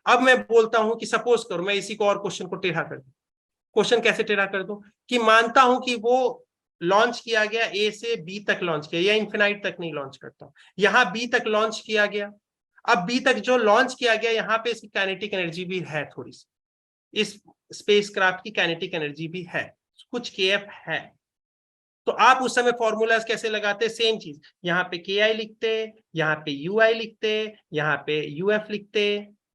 अब मैं बोलता हूं कि सपोज करो मैं इसी को और क्वेश्चन को टेढ़ा कर दूं, क्वेश्चन कैसे टेढ़ा कर दूं कि मानता हूं कि वो लॉन्च किया गया ए से बी तक लॉन्च किया, या इन्फिनाइट तक नहीं लॉन्च करता, यहां बी तक लॉन्च किया गया। अब बी तक जो लॉन्च किया गया यहाँ पे इसकी काइनेटिक एनर्जी भी है थोड़ी सी, इस स्पेसक्राफ्ट की काइनेटिक एनर्जी भी है, कुछ केएफ है। तो आप उस समय फॉर्मूलाज कैसे लगाते, सेम चीज, यहाँ पे के आई लिखते, यहाँ पे यू आई लिखते, यहाँ पे यूएफ लिखते,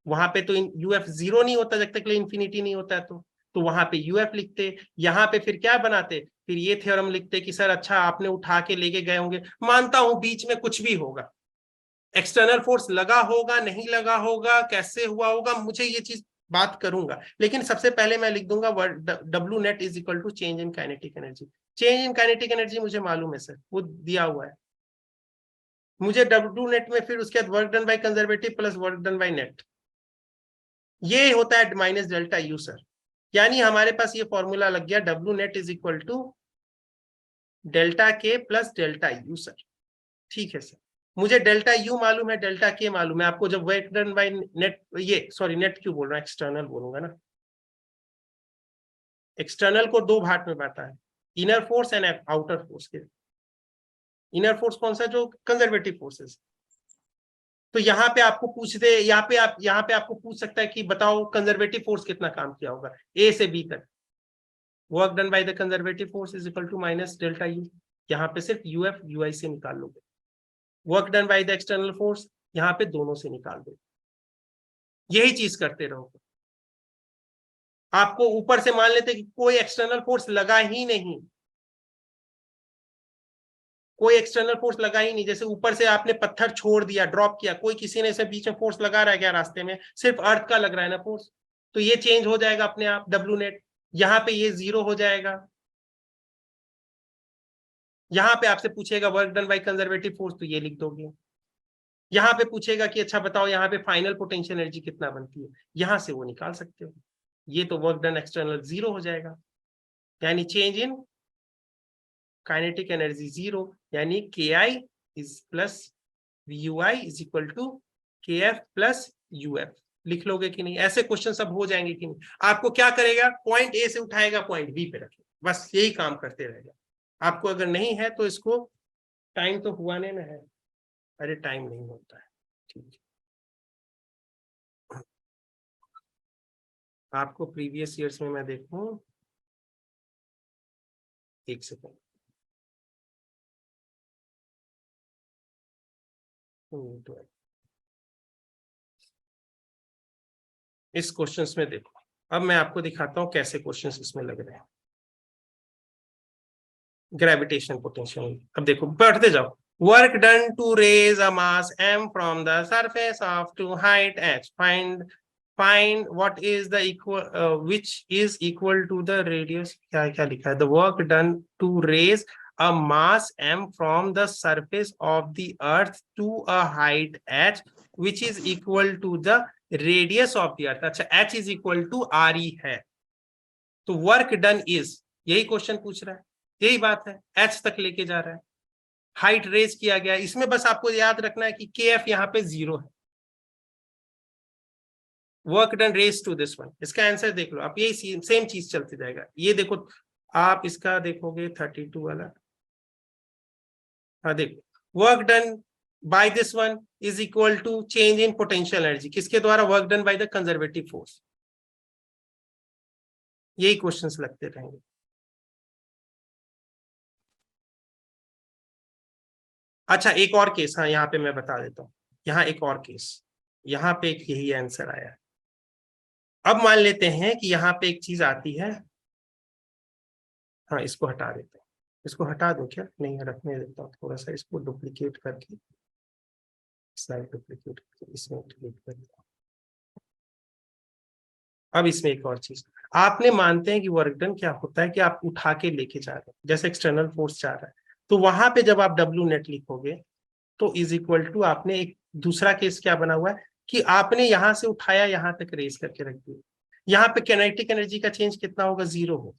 वहां पे तो यूएफ जीरो नहीं होता जब तक इंफिनिटी नहीं होता है, तो वहां पे यूएफ लिखते, यहाँ पे फिर क्या बनाते, फिर ये थ्योरम लिखते कि सर अच्छा आपने उठा के लेके गए होंगे, मानता हूं बीच में कुछ भी होगा, एक्सटर्नल फोर्स लगा होगा नहीं लगा होगा कैसे हुआ होगा, मुझे ये चीज बात करूंगा, लेकिन सबसे पहले मैं लिख दूंगा W net is equal to change in kinetic energy. Change in kinetic energy मुझे मालूम है सर, वो दिया हुआ है मुझे डब्ल्यू नेट में, फिर उसके बाद work done by conservative plus work done by net, ये होता है माइनस डेल्टा यू सर। यानी हमारे पास ये फॉर्मूला लग गया, W net is equal to delta K plus delta U sir. ठीक है सर, मुझे डेल्टा यू मालूम है, डेल्टा के मालूम है, आपको जब वर्क डन बाय नेट, ये सॉरी नेट क्यों बोल रहा है, एक्सटर्नल बोलूंगा ना, एक्सटर्नल को दो भाग में बांटा है, inner force and outer force के। इनर फोर्स कौन सा, जो कंजर्वेटिव फोर्सेस। तो यहाँ पे आपको पूछ दे, यहाँ पे आपको पूछ सकता है कि बताओ कंजर्वेटिव फोर्स कितना काम किया होगा ए से बी तक, work done by the conservative force is equal to minus delta U, यहाँ पे सिर्फ यूएफ यूआई से निकाल लोगे, work done by the external force यहाँ पे दोनों से निकाल दो, यही चीज करते रहोगे। आपको ऊपर से मान लेते कि कोई एक्सटर्नल फोर्स लगा ही नहीं, कोई एक्सटर्नल फोर्स लगा ही नहीं, जैसे ऊपर से आपने पत्थर छोड़ दिया, ड्रॉप किया, कोई किसी ने से बीच में फोर्स लगा रहा है क्या रास्ते में, सिर्फ अर्थ का लग रहा है ना फोर्स, तो ये चेंज हो जाएगा अपने आप डब्ल्यू नेट, यहाँ पे ये जीरो हो जाएगा। यहाँ पे आपसे पूछेगा work done by conservative force, तो ये लिख दोगे। यहाँ पे पूछेगा कि अच्छा बताओ यहाँ पे फाइनल पोटेंशियल एनर्जी कितना बनती है, यहां से वो निकाल सकते हो, ये तो वर्क डन एक्सटर्नल जीरो हो जाएगा, यानी change in kinetic energy zero, यानी K I is plus U I is equal to K F plus U F. लिख लोगे कि नहीं, ऐसे क्वेश्चन सब हो जाएंगे कि नहीं। आपको क्या करेगा, पॉइंट ए से उठाएगा पॉइंट बी पे रखेगा, बस यही काम करते रहेगा। आपको अगर नहीं है तो इसको, टाइम तो हुआ नहीं ना है, अरे टाइम नहीं होता है, ठीक है। आपको प्रीवियस ईयर्स में मैं देखूं, एक सेकंड, इस क्वेश्चंस में देखो, अब मैं आपको दिखाता हूं कैसे क्वेश्चंस इसमें लग रहे हैं। ग्रेविटेशन पोटेंशियल, अब देखो बढ़ते जाओ, work done to raise a mass m from the surface of to height h, find what is the equal which is equal to the radius, क्या क्या लिखा है, the work done to raise a mass m from the surface of the earth to a height h which is equal to the radius of the earth। अच्छा, h is equal to re है, तो work done is, यही question पूछ रहा है, यही बात है, h तक लेके जा रहा है, हाइट रेज किया गया, इसमें बस आपको याद रखना है कि के एफ यहाँ पे जीरो है, work done raise to this one, इसका आंसर देख लो आप, यही सेम चीज चलती जाएगा। ये देखो आप इसका देखोगे 32 वाला, हाँ देखो, work done by this one is equal to change in potential energy, किसके द्वारा, work done by the conservative force. यही क्वेश्चंस लगते रहेंगे। अच्छा एक और केस, हाँ यहाँ पे मैं बता देता हूँ, यहाँ एक और केस, यहाँ पे एक यही आंसर आया। अब मान लेते हैं कि यहाँ पे एक चीज आती है, हाँ इसको हटा देते हैं, इसको हटा दो क्या, नहीं रखने देता हूँ, थोड़ा सा इसको डुप्लीकेट करके, स्लाइड डुप्लीकेट करके इसमें डिलीट कर दिया। अब इसमें एक और चीज, आपने मानते हैं कि वर्क डन क्या होता है कि आप उठा के लेके जा रहे हैं, जैसे एक्सटर्नल फोर्स जा रहा है, तो वहां पे जब आप डब्ल्यू नेट लिखोगे तो इज इक्वल टू, आपने एक दूसरा केस क्या बना हुआ है कि आपने यहां से उठाया यहां तक रेज करके रख दिया, यहाँ पे काइनेटिक एनर्जी का चेंज कितना होगा, जीरो हो,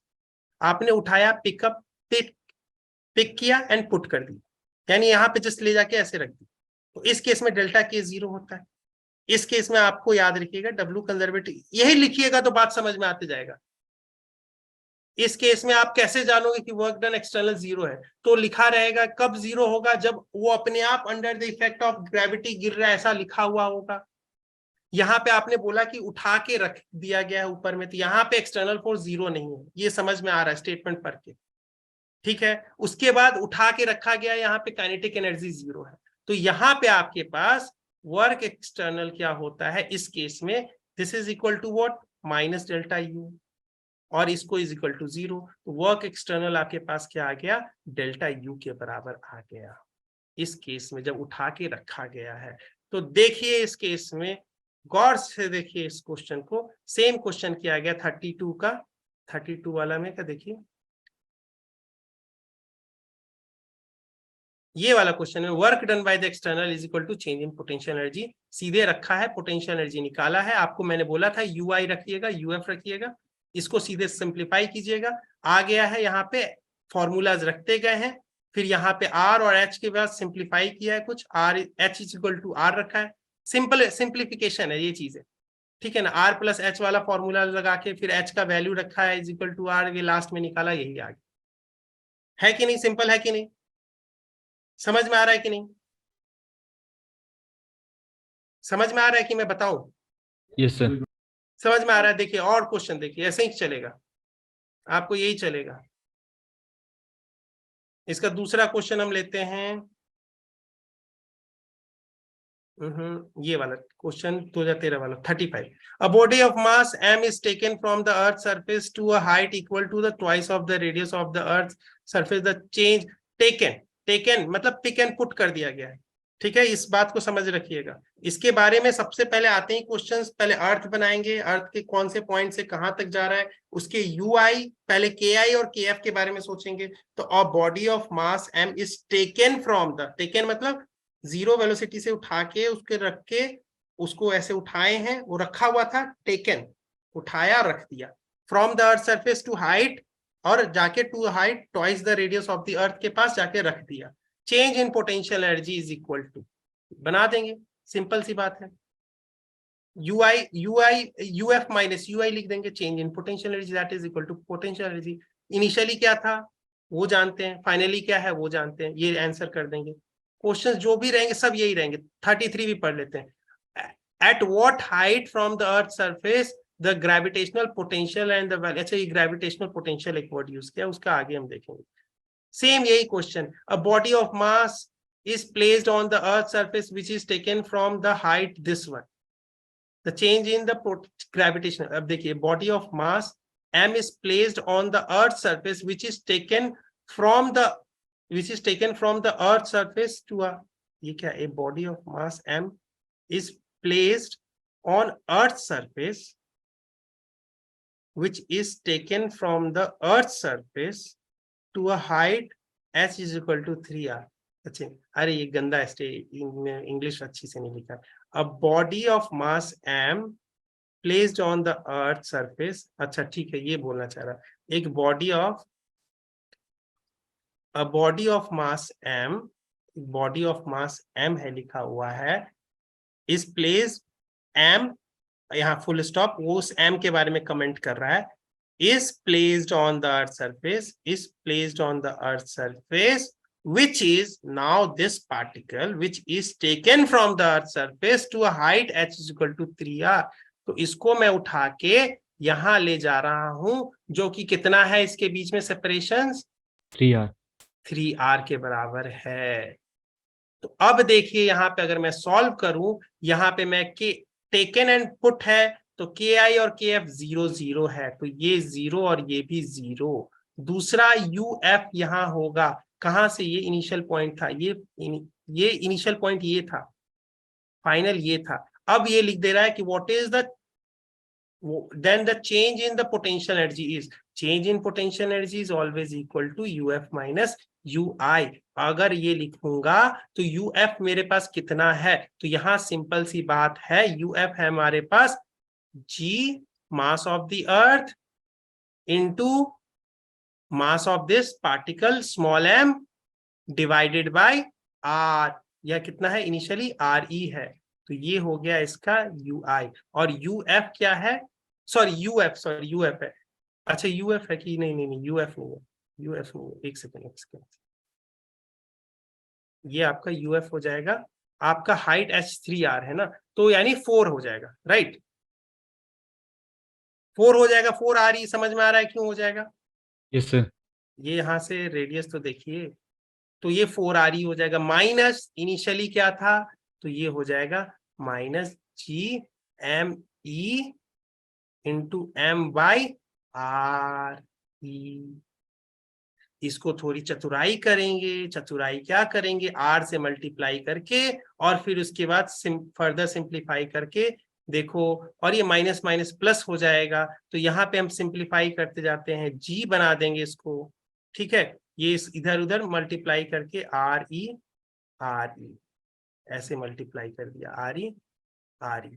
आपने उठाया पिकअप पिक किया एंड पुट कर दिया, यानी यहाँ पे जस्ट ले जाके ऐसे रख दिया, तो इस केस में डेल्टा के जीरो होता है। इस केस में आपको याद रखिएगा डब्ल्यू कंजर्वेटिव, यही लिखिएगा तो बात समझ में आते जाएगा। इस केस में आप कैसे जानोगे कि वर्क डन एक्सटर्नल जीरो है? तो लिखा रहेगा, कब जीरो होगा? जब वो अपने आप under the effect of gravity गिर रहा है, ऐसा लिखा हुआ होगा। यहाँ पे आपने बोला कि उठा के रख दिया गया है ऊपर में, तो यहाँ पे एक्सटर्नल फोर्स जीरो नहीं है, ये समझ में आ रहा है स्टेटमेंट पढ़ के, ठीक है। उसके बाद उठा के रखा गया, यहाँ पे काइनेटिक एनर्जी जीरो है, तो यहाँ पे आपके पास वर्क एक्सटर्नल क्या होता है इस केस में? This is equal to what? Minus delta U, और इसको इज इक्वल टू जीरो। तो वर्क एक्सटर्नल आपके पास क्या आ गया? डेल्टा यू के बराबर आ गया इस केस में, जब उठा के रखा गया है। तो देखिए इस केस में गौर से देखिए इस क्वेश्चन को, सेम क्वेश्चन किया गया 32 का, 32 वाला में का देखिए, ये वाला क्वेश्चन है, work done by the external is equal to change in potential energy. सीधे रखा है, पोटेंशियल एनर्जी निकाला है, आपको मैंने बोला था यू आई रखिएगा, यूएफ रखिएगा, इसको सीधे सिंप्लीफाई कीजिएगा। आ गया है यहाँ पे, फॉर्मूलाज रखते गए हैं, फिर यहाँ पे आर और एच के बाद सिंप्लीफाई किया है कुछ, R H is equal to R रखा है, सिंपल सिंप्लीफिकेशन है ये चीज है, ठीक है ना। आर प्लस एच वाला फॉर्मूला लगा के फिर एच का वैल्यू रखा है इज इक्वल टू आर, ये लास्ट में निकाला, यही आ गया। है कि नहीं? सिंपल है कि नहीं? समझ में आ रहा है कि नहीं? समझ में आ रहा है कि मैं बताऊं? Yes sir. समझ में आ रहा है? देखिए और क्वेश्चन देखिए, ऐसे ही चलेगा, आपको यही चलेगा। इसका दूसरा क्वेश्चन हम लेते हैं, ये वाला क्वेश्चन 2013 वाला 35। A body of mass m is taken from the earth surface to a height equal to the twice of the radius of the earth surface. The change taken मतलब पिक एंड पुट कर दिया गया है, ठीक है। इस बात को समझ रखिएगा। इसके बारे में सबसे पहले आते हैं क्वेश्चंस, पहले अर्थ बनाएंगे, अर्थ के कौन से पॉइंट से कहां तक जा रहा है, उसके ui, पहले ki और kf के बारे में सोचेंगे। तो a body of mass m is taken from the, taken मतलब जीरो वेलोसिटी से उठा के उसके रख के, उसको ऐसे उठाए हैं, वो रखा हुआ था, टेकन उठाया रख दिया, from the earth surface to height, और जाके to height twice the radius of the earth के पास जाके रख दिया। Change in potential energy is equal to, बना देंगे, सिंपल सी बात है, यूएफ माइनस यूआई लिख देंगे, change in potential energy that is equal to potential energy. Initially क्या था वो जानते हैं, फाइनली क्या है वो जानते हैं, ये आंसर कर देंगे। क्वेश्चंस जो भी रहेंगे सब यही रहेंगे। 33 भी पढ़ लेते हैं। At what height from the earth surface the gravitational potential and the value, अच्छा ये ग्रेविटेशनल पोटेंशियल एक वर्ड यूज किया, उसका आगे हम देखेंगे। सेम यही question, a body of mass is placed on the earth surface which is taken from the height this one, the change in the gravitational, अब देखिए body of mass m is placed on the earth surface which is taken from the earth surface to a, ये क्या, a body of mass m is placed on earth surface which is taken from the earth surface to a height h is equal to 3r। अच्छा, अरे ये गंदा English अच्छी से नहीं लिखा। A body of mass m placed on the earth surface, अच्छा ठीक है ये बोलना चाह रहा, एक body of mass m, body of mass m है लिखा हुआ है, इस प्लेस m, यहाँ फुल स्टॉप, वो उस m के बारे में कमेंट कर रहा है, is placed on the earth surface, is placed on the earth surface which is now this particle which is taken from the earth surface to a height h is equal to 3r। तो इसको मैं उठा के यहां ले जा रहा हूं, जो कि कितना है इसके बीच में सेपरेशन, 3r के बराबर है। तो अब देखिए यहाँ पे अगर मैं सॉल्व करूं, यहाँ पे मैं के टेकन एंड पुट है, तो के आई और के एफ 0 0 है, तो ये 0 और ये भी 0। दूसरा यू एफ यहाँ होगा, कहां से, ये इनिशियल पॉइंट था, ये इनिशियल पॉइंट ये था, फाइनल ये था। अब ये लिख दे रहा है कि what is the, then the change in the potential energy is, change in potential energy is always equal to uf minus ui। अगर ये लिखूंगा तो uf मेरे पास कितना है, तो यहां सिंपल सी बात है, uf है हमारे पास g mass of the earth into mass of this particle small m divided by r, यह कितना है इनिशियली re है, तो ये हो गया इसका ui। और uf क्या है, uf है, अच्छा यूएफ है कि नहीं, नहीं नहीं यूएफ नहीं है, यूएफ नहीं है, एक सेकेंड, ये आपका यूएफ हो जाएगा, आपका हाइट h3r है ना, तो यानी 4 हो जाएगा, राइट, 4 हो जाएगा, 4r समझ में आ रहा है क्यों हो जाएगा? Yes sir. ये यहाँ से रेडियस तो देखिए, तो ये 4r हो जाएगा, माइनस इनिशियली क्या था, तो ये हो जाएगा minus G M E into M by R E. इसको थोड़ी चतुराई करेंगे, चतुराई क्या करेंगे, आर से मल्टीप्लाई करके और फिर उसके बाद फर्दर सिंप्लीफाई करके देखो, और ये माइनस माइनस प्लस हो जाएगा, तो यहाँ पे हम सिंप्लीफाई करते जाते हैं, जी बना देंगे इसको, ठीक है, ये इधर उधर मल्टीप्लाई करके आर ई ऐसे मल्टीप्लाई कर दिया, आर ई।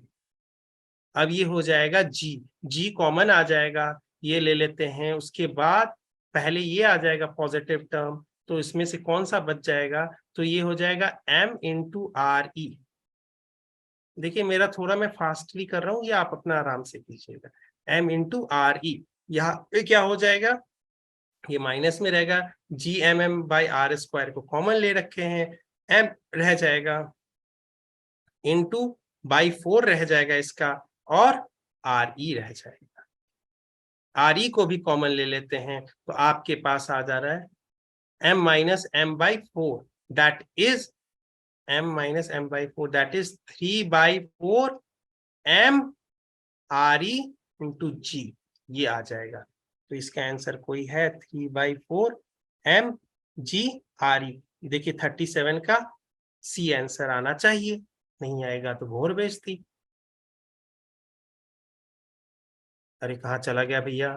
अब ये हो जाएगा जी कॉमन आ जाएगा, ये ले लेते हैं, उसके बाद पहले ये आ जाएगा पॉजिटिव टर्म, तो इसमें से कौन सा बच जाएगा, तो ये हो जाएगा m इंटू आर ई। देखिए मेरा थोड़ा मैं फास्टली कर रहा हूँ, ये आप अपना आराम से कीजिएगा, m इंटू आर ई, यहाँ पे क्या हो जाएगा, ये माइनस में रहेगा, G M M by R square को कॉमन ले रखे हैं, m रह जाएगा इंटू बाई 4 रह जाएगा इसका, और आर ई रह जाएगा, आर ई को भी कॉमन ले लेते हैं, तो आपके पास आ जा रहा है m minus M by 4 that is m minus M by 4 that is 3/4 m R E into G, ये आ जाएगा, तो इसका आंसर कोई है 3/4 m g आर ई। देखिए 37 का सी आंसर आना चाहिए, नहीं आएगा तो घोर बेइज्जती। अरे कहाँ चला गया भैया,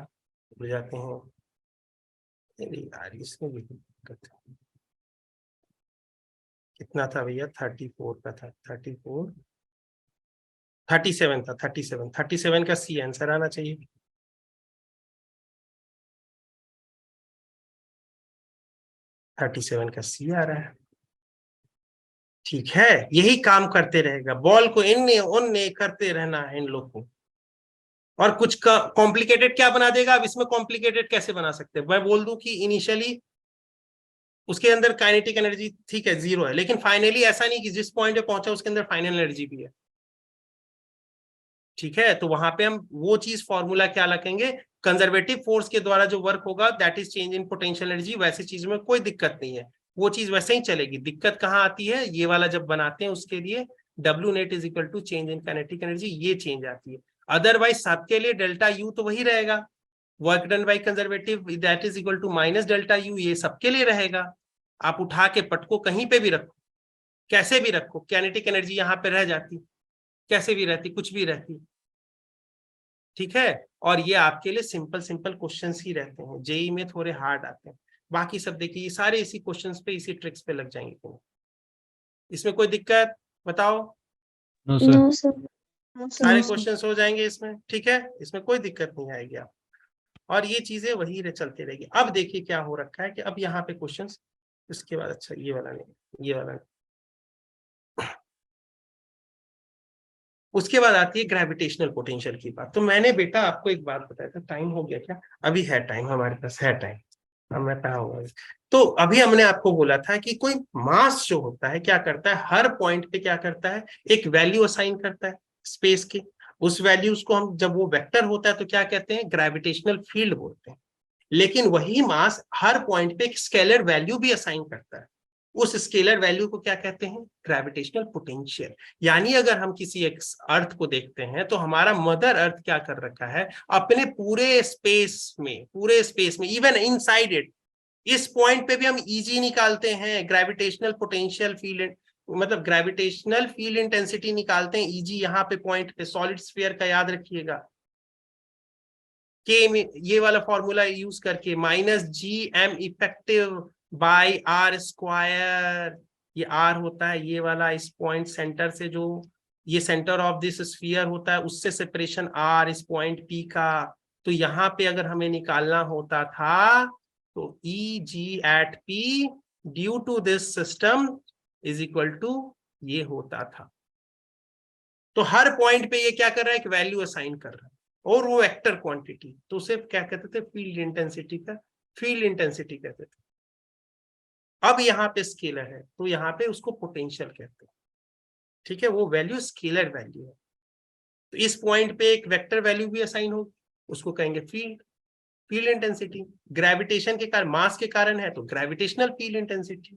भूल जाते हैं, अरे यार इसमें भी दिक्कत है। कितना था भैया, 34 का था, 34 37 था, 37 का सी आंसर आना चाहिए। थर्टी सेवन का सी आ रहा है, ठीक है, यही काम करते रहेगा, बॉल को इनने उनने करते रहना है इन लोग को, और कुछ कॉम्प्लिकेटेड क्या बना देगा। अब इसमें कॉम्प्लिकेटेड कैसे बना सकते हैं, मैं बोल दूं कि इनिशियली उसके अंदर काइनेटिक एनर्जी ठीक है 0 है, लेकिन फाइनली ऐसा नहीं कि जिस पॉइंट पे पहुंचा उसके अंदर फाइनल एनर्जी भी है, ठीक है, तो वहां पे हम वो चीज फॉर्मूला क्या रखेंगे, कंजर्वेटिव फोर्स के द्वारा जो वर्क होगा that is change in potential energy, वैसी चीज में कोई दिक्कत नहीं है, वो चीज वैसे ही चलेगी। दिक्कत कहाँ आती है, ये वाला जब बनाते हैं उसके लिए W net is equal to change in kinetic energy, ये चेंज आती है, अदरवाइज सबके लिए डेल्टा यू तो वही रहेगा, work done by conservative that is equal to minus delta U, ये सबके लिए रहेगा। आप उठा के पटको कहीं पे भी रखो, कैसे भी रखो, काइनेटिक एनर्जी यहाँ पे रह जाती, कैसे भी रहती, कुछ भी रहती, ठीक है। और ये आपके लिए सिंपल सिंपल क्वेश्चंस ही रहते हैं, जेई में थोड़े हार्ड आते हैं, बाकी सब देखिए ये सारे इसी क्वेश्चंस पे इसी ट्रिक्स पे लग जाएंगे। इसमें कोई दिक्कत बताओ, नो सर। No, sir. सारे No, sir. क्वेश्चंस हो जाएंगे इसमें, ठीक है, इसमें कोई दिक्कत नहीं आएगी आप, और ये चीजें वही चलती रहेगी। अब देखिए क्या हो रखा है कि अब यहाँ पे क्वेश्चंस, इसके बाद अच्छा ये वाला नहीं, ये वाला नहीं, उसके बाद आती है ग्रेविटेशनल पोटेंशियल की बात। तो मैंने बेटा आपको एक बात बताया था, टाइम हो गया क्या, अभी है टाइम, हमारे पास है टाइम, अब मैं कहाँ। तो अभी हमने आपको बोला था कि कोई मास जो होता है क्या करता है, हर पॉइंट पे क्या करता है, एक वैल्यू असाइन करता है स्पेस की, उस वैल्यूज को हम जब वो वेक्टर होता है तो क्या कहते हैं, ग्रेविटेशनल फील्ड बोलते हैं। लेकिन वही मास हर पॉइंट पे एक स्केलर वैल्यू भी असाइन करता है, उस स्केलर वैल्यू को क्या कहते हैं, ग्रेविटेशनल पोटेंशियल। यानी अगर हम किसी एक अर्थ को देखते हैं तो हमारा मदर अर्थ क्या कर रखा है, अपने पूरे स्पेस में इवन इनसाइड इट, इस पॉइंट पे भी हम इजी निकालते हैं ग्रेविटेशनल पोटेंशियल फील्ड, मतलब ग्रेविटेशनल फील्ड इंटेंसिटी निकालते हैं इजी, यहाँ पे पॉइंट पे सॉलिड स्फीयर का याद रखिएगा, के में ये वाला फॉर्मूला यूज करके minus G M effective by R square, ये आर होता है ये वाला, इस पॉइंट सेंटर से जो ये सेंटर ऑफ दिस स्फीयर होता है उससे सेपरेशन आर इस पॉइंट पी का, तो यहाँ पे अगर हमें निकालना होता था तो E G at P due to this system is equal to ये होता था। तो हर पॉइंट पे ये क्या कर रहा है, एक वैल्यू असाइन कर रहा है, और वो वेक्टर क्वांटिटी, तो उसे क्या कहते थे, फील्ड इंटेंसिटी कहते थे। अब यहाँ पे स्केलर है तो यहाँ पे उसको पोटेंशियल कहते हैं, ठीक है, वो वैल्यू स्केलर वैल्यू है। तो इस पॉइंट पे एक वेक्टर वैल्यू भी असाइन होगी, उसको कहेंगे फील्ड इंटेंसिटी। ग्रेविटेशन के कारण, मास के कारण है तो ग्रेविटेशनल फील्ड इंटेंसिटी,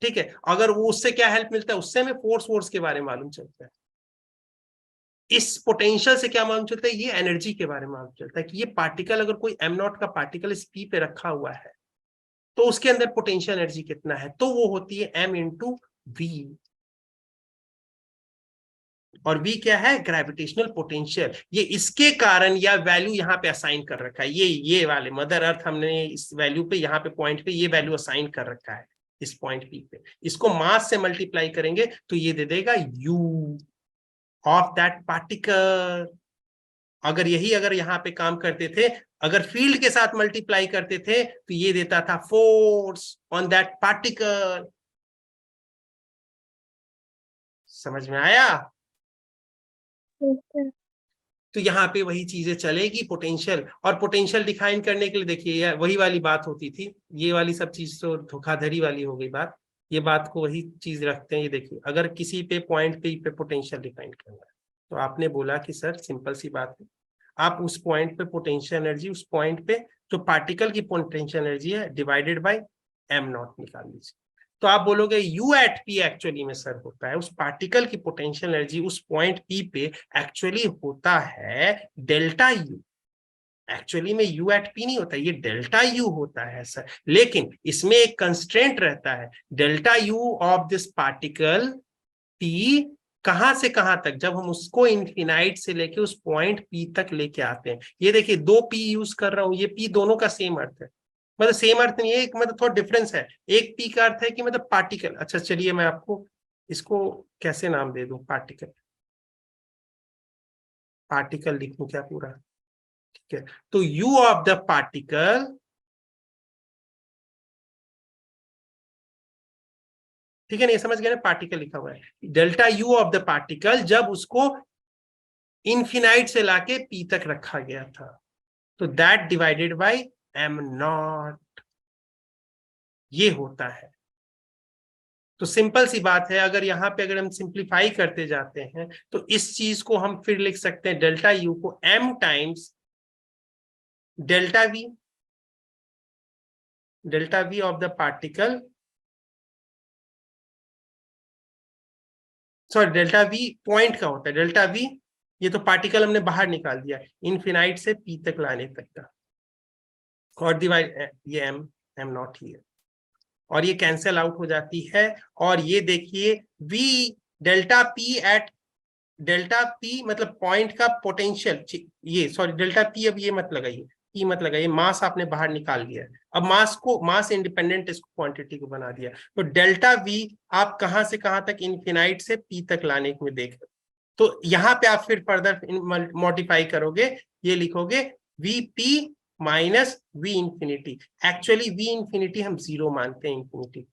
ठीक है। अगर वो उससे क्या हेल्प मिलता है, उससे हमें फोर्स के बारे में मालूम चलता है। इस पोटेंशियल से क्या मालूम चलता है, ये एनर्जी के बारे में मालूम चलता है कि ये पार्टिकल, अगर कोई m0 का पार्टिकल इस p पे रखा हुआ है तो उसके अंदर पोटेंशियल एनर्जी कितना है, तो वो होती है m इंटू वी। और v क्या है, ग्रेविटेशनल पोटेंशियल। ये इसके कारण या वैल्यू यहाँ पे असाइन कर रखा है, ये वाले मदर अर्थ हमने इस वैल्यू पे, यहाँ पे पॉइंट पे ये वैल्यू असाइन कर रखा है इस पॉइंट p पे। इसको मास से मल्टीप्लाई करेंगे तो ये दे देगा u ऑफ दैट पार्टिकल। अगर यहाँ पे काम करते थे, अगर फील्ड के साथ मल्टीप्लाई करते थे तो ये देता था फोर्स ऑन दैट पार्टिकल। समझ में आया? तो यहाँ पे वही चीजें चलेगी, पोटेंशियल। और पोटेंशियल डिफाइन करने के लिए देखिए वही वाली बात होती थी, ये वाली सब चीज तो धोखाधड़ी वाली हो गई बात, ये बात को वही चीज रखते हैं। ये देखिए, अगर किसी पे पॉइंट पे पोटेंशियल डिफाइन करना है तो आपने बोला कि सर सिंपल सी बात है, आप उस पॉइंट पे पोटेंशियल एनर्जी, उस पॉइंट पे जो पार्टिकल की पोटेंशियल एनर्जी है डिवाइडेड बाय m0 निकाल लीजिए। तो आप बोलोगे u एट p एक्चुअली में सर होता है उस पार्टिकल की पोटेंशियल एनर्जी उस पॉइंट p पे एक्चुअली होता है डेल्टा u। एक्चुअली में u एट p नहीं होता, ये डेल्टा u होता है सर। लेकिन इसमें एक कंस्ट्रेंट रहता है, delta u of this particle p कहां से कहां तक, जब हम उसको इनफिनाइट से लेके उस पॉइंट p तक लेके आते हैं। ये देखिए 2 p यूज कर रहा हूं, ये p दोनों का सेम अर्थ है, मतलब सेम अर्थ नहीं है, एक मतलब थोड़ा डिफरेंस है। एक p का अर्थ है कि मतलब पार्टिकल। अच्छा चलिए मैं आपको इसको कैसे नाम दे दूं, पार्टिकल लिख दूं क्या पूरा, ठीक है। तो u ऑफ द पार्टिकल, ठीक है ना, ये समझ गए ना, पार्टिकल लिखा हुआ है delta u of the particle, जब उसको इनफिनाइट से लाके p तक रखा गया था, तो दैट डिवाइडेड बाय m0 ये होता है। तो सिंपल सी बात है, अगर यहाँ पे अगर हम सिंप्लीफाई करते जाते हैं तो इस चीज को हम फिर लिख सकते हैं, डेल्टा u को m times delta v of the particle, sorry delta v point का होता है, डेल्टा v ये तो पार्टिकल हमने बाहर निकाल दिया इनफिनाइट से p तक लाने तक का, और डिवाइड ये m0 ही है, और ये कैंसिल आउट हो जाती है। और ये देखिए v डेल्टा p मतलब पॉइंट का पोटेंशियल, ये सॉरी डेल्टा p, अब ये मत लगाइए, p मत लगाइए, मास आपने बाहर निकाल लिया है, अब मास इंडिपेंडेंट इसको क्वांटिटी को बना दिया। तो डेल्टा v आप कहां से कहां तक, इनफिनाइट से p तक लाने में देख, तो यहाँ पे आप फिर फर्दर मॉडिफाई करोगे, ये लिखोगे vp minus v infinity. Actually v infinity हम 0 मानते हैं इंफिनिटी,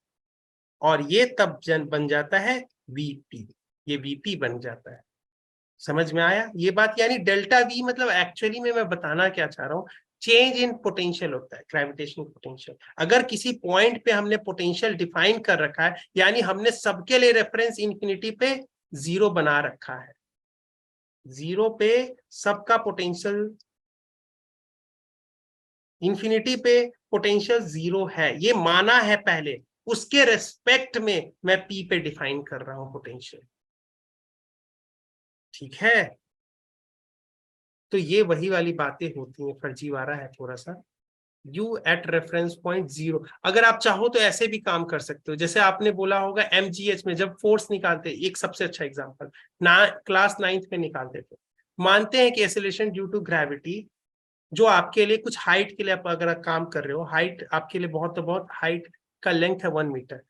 और ये तब बन जाता है vp, ये vp बन जाता है। समझ में आया ये बात? यानी डेल्टा v मतलब एक्चुअली में मैं बताना क्या चाह रहा हूँ, चेंज इन पोटेंशियल होता है, ग्रेविटेशनल पोटेंशियल। अगर किसी पॉइंट पे हमने पोटेंशियल डिफाइन कर रखा है, यानी हमने सबके लिए रेफरेंस इंफिनिटी पे 0 बना रखा है, 0 पे सबका पोटेंशियल, इंफिनिटी पे पोटेंशियल 0 है, ये माना है पहले, उसके रेस्पेक्ट में मैं p पे डिफाइन कर रहा हूं पोटेंशियल, ठीक है। तो ये वही वाली बातें होती हैं, फर्जीवाड़ा है थोड़ा सा। u एट रेफरेंस पॉइंट 0, अगर आप चाहो तो ऐसे भी काम कर सकते हो, जैसे आपने बोला होगा mgh में जब फोर्स निकालते, एक सबसे अच्छा एग्जांपल क्लास 9th में निकालते थे, मानते हैं कि एक्सेलरेशन ड्यू टू ग्रेविटी, जो आपके लिए कुछ हाइट के लिए आप अगर काम कर रहे हो, हाइट आपके लिए बहुत तो बहुत, हाइट का लेंथ है 1 मीटर,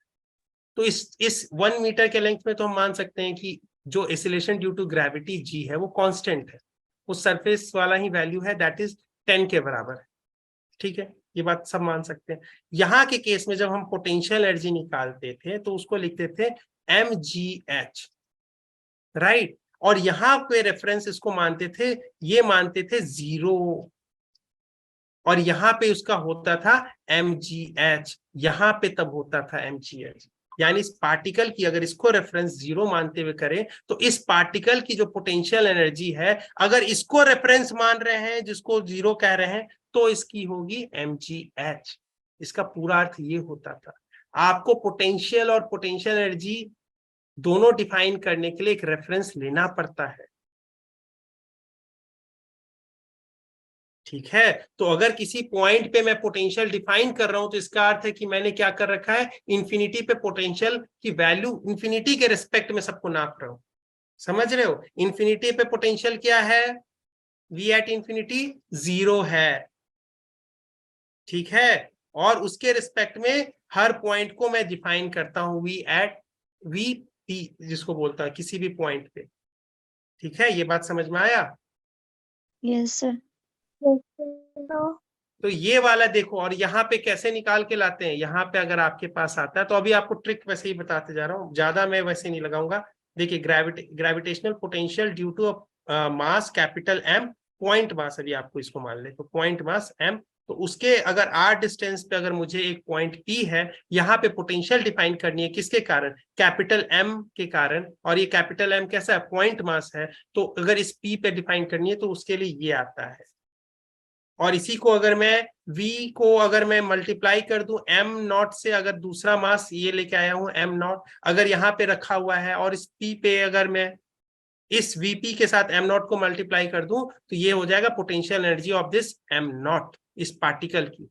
तो इस 1 मीटर के लेंथ में तो हम मान सकते हैं कि जो acceleration due to gravity g है वो कांस्टेंट है, उस सरफेस वाला ही वैल्यू है, दैट इज 10 के बराबर है, ठीक है, ये बात सब मान सकते हैं। यहाँ के केस में जब हम पोटेंशियल एनर्जी निकालते थे तो उसको लिखते थे mgh, राइट। और यहाँ पे रेफरेंस इसको मानते थे, ये मानते थे 0, और यहाँ पे उसका होता था mgh, यहाँ पे तब होता था mgh। यानी इस पार्टिकल की अगर इसको रेफरेंस 0 मानते हुए करें तो इस पार्टिकल की जो पोटेंशियल एनर्जी है, अगर इसको रेफरेंस मान रहे हैं, जिसको 0 कह रहे हैं, तो इसकी होगी mgh। इसका पूरा अर्थ ये होता था। आपको पोटेंशियल और पोटेंशियल एनर्जी दोनों डिफाइन करने के लिए एक रेफरेंस लेना पड़ता है, ठीक है। तो अगर किसी पॉइंट पे मैं पोटेंशियल डिफाइन कर रहा हूं तो इसका अर्थ है कि मैंने क्या कर रखा है, इंफिनिटी पे पोटेंशियल की वैल्यू इंफिनिटी के रिस्पेक्ट में सबको नाप रहा हूं। समझ रहे हो, इंफिनिटी पे पोटेंशियल क्या है, v एट इंफिनिटी 0 है, ठीक है। और उसके रिस्पेक्ट में हर पॉइंट को मैं डिफाइन करता हूं v एट vp, जिसको बोलता है किसी भी पॉइंट पे, ठीक है। ये बात समझ में आया? Yes, sir. तो ये वाला देखो, और यहाँ पे कैसे निकाल के लाते हैं, यहाँ पे अगर आपके पास आता है तो अभी आपको ट्रिक वैसे ही बताते जा रहा हूँ, ज्यादा मैं वैसे नहीं लगाऊंगा। देखिए, gravitational potential due to mass capital M, point mass, अभी आपको इसको मान ले तो पॉइंट मास M, तो उसके अगर r डिस्टेंस पे अगर मुझे एक पॉइंट P है, यहाँ पे पोटेंशियल डिफाइन करनी है, किसके कारण, कैपिटल M के कारण, और ये कैपिटल M कैसा है, पॉइंट मास है। तो अगर इस P पे डिफाइन करनी है तो उसके लिए ये आता है। और इसी को अगर मैं v को अगर मैं मल्टीप्लाई कर दूं m0 से, अगर दूसरा मास ये लेके आया हूं m0, अगर यहाँ पे रखा हुआ है, और इस p पे अगर मैं इस vp के साथ m0 को मल्टीप्लाई कर दूं, तो ये हो जाएगा potential energy of this m0, इस पार्टिकल की,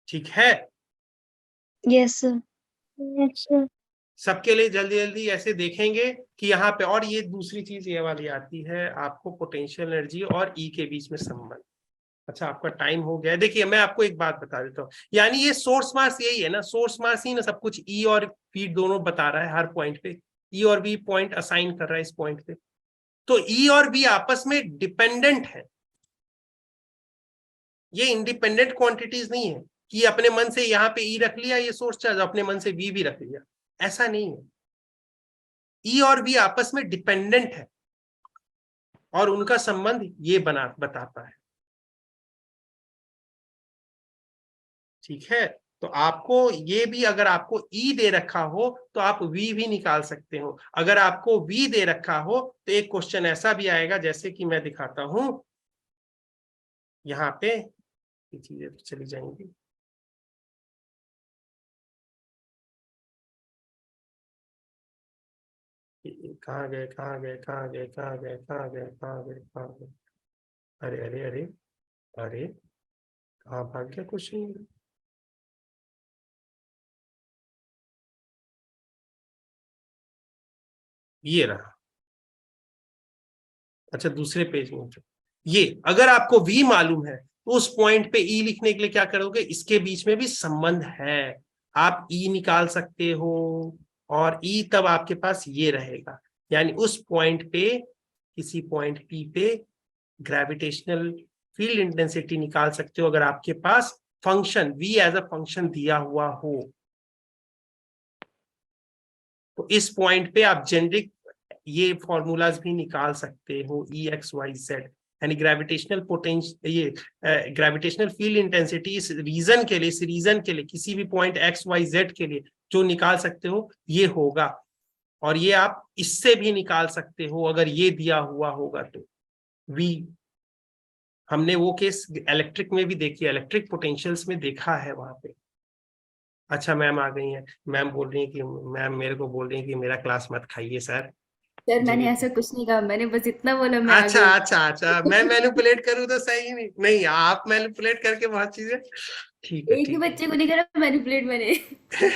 ठीक है। Yes, sir. Yes, sir. सबके लिए जल्दी जल्दी ऐसे देखेंगे कि यहाँ पे, और ये दूसरी चीज ये वाली आती है आपको, पोटेंशियल एनर्जी और E के बीच में संबंध। अच्छा, आपका टाइम हो गया। देखिए, मैं आपको एक बात बता देता हूँ, यानी ये सोर्स मास यही है ना, सोर्स मास ही ना सब कुछ E और V दोनों बता रहा है हर पॉइंट पे, E और V पॉइंट असाइन कर रहा है इस पॉइंट पे। तो E और V आपस में डिपेंडेंट है, ये इंडिपेंडेंट क्वांटिटीज नहीं है कि अपने मन से यहाँ पे E रख लिया, ये सोर्स चार्ज, अपने मन से V भी रख लिया, ऐसा नहीं है। E और V आपस में डिपेंडेंट है और उनका संबंध ये बताता है, ठीक है। तो आपको ये भी, अगर आपको E दे रखा हो तो आप V भी निकाल सकते हो। अगर आपको V दे रखा हो तो एक क्वेश्चन ऐसा भी आएगा, जैसे कि मैं दिखाता हूं यहाँ पे, ये चीजें तो चली जाएंगी। कहाँ गए, कहाँ गए, कहाँ गए, कहाँ गए, कहाँ गए, कहाँ गए, कहाँ गए, अरे अरे अरे अरे, कहाँ भाग गया क्वेश्चन, ये रहा। अच्छा, दूसरे पेज में ये, अगर आपको V मालूम है तो उस पॉइंट पे E लिखने के लिए क्या करोगे, इसके बीच में भी संबंध है, आप E निकाल सकते हो, और E तब आपके पास ये रहेगा। यानी उस पॉइंट पे, किसी पॉइंट P पे ग्रेविटेशनल फील्ड इंटेंसिटी निकाल सकते हो, अगर आपके पास function V as a function दिया हुआ हो। तो इस पॉइंट पे आप जेनरिक ये फॉर्मूलाज भी निकाल सकते हो, EXYZ, यानी ग्रेविटेशनल पोटेंशियल, ये ग्रेविटेशनल फील्ड इंटेंसिटी इस रीजन के लिए, इस रीजन के लिए, किसी भी पॉइंट XYZ के लिए जो निकाल सकते हो ये होगा। और ये आप इससे भी निकाल सकते हो अगर ये दिया हुआ होगा तो V। हमने वो केस इलेक्ट्रिक में भी देखी, इलेक्ट्रिक पोटेंशियल्स में देखा है वहां पे। अच्छा, मैम आ गई हैं, मैम बोल रही है कि, मैम मेरे को बोल रही है कि मेरा क्लास मत खाइए सर। सर मैंने जी। ऐसा कुछ नहीं कहा, मैंने बस इतना बोला, मैं आ अच्छा गई। अच्छा अच्छा, मैं मैनिपुलेट करूं तो सही नहीं, नहीं आप मैनिपुलेट करके बहुत चीजें, ठीक है एक भी ठीक बच्चे को नहीं करा मैनिपुलेट मैंने। है।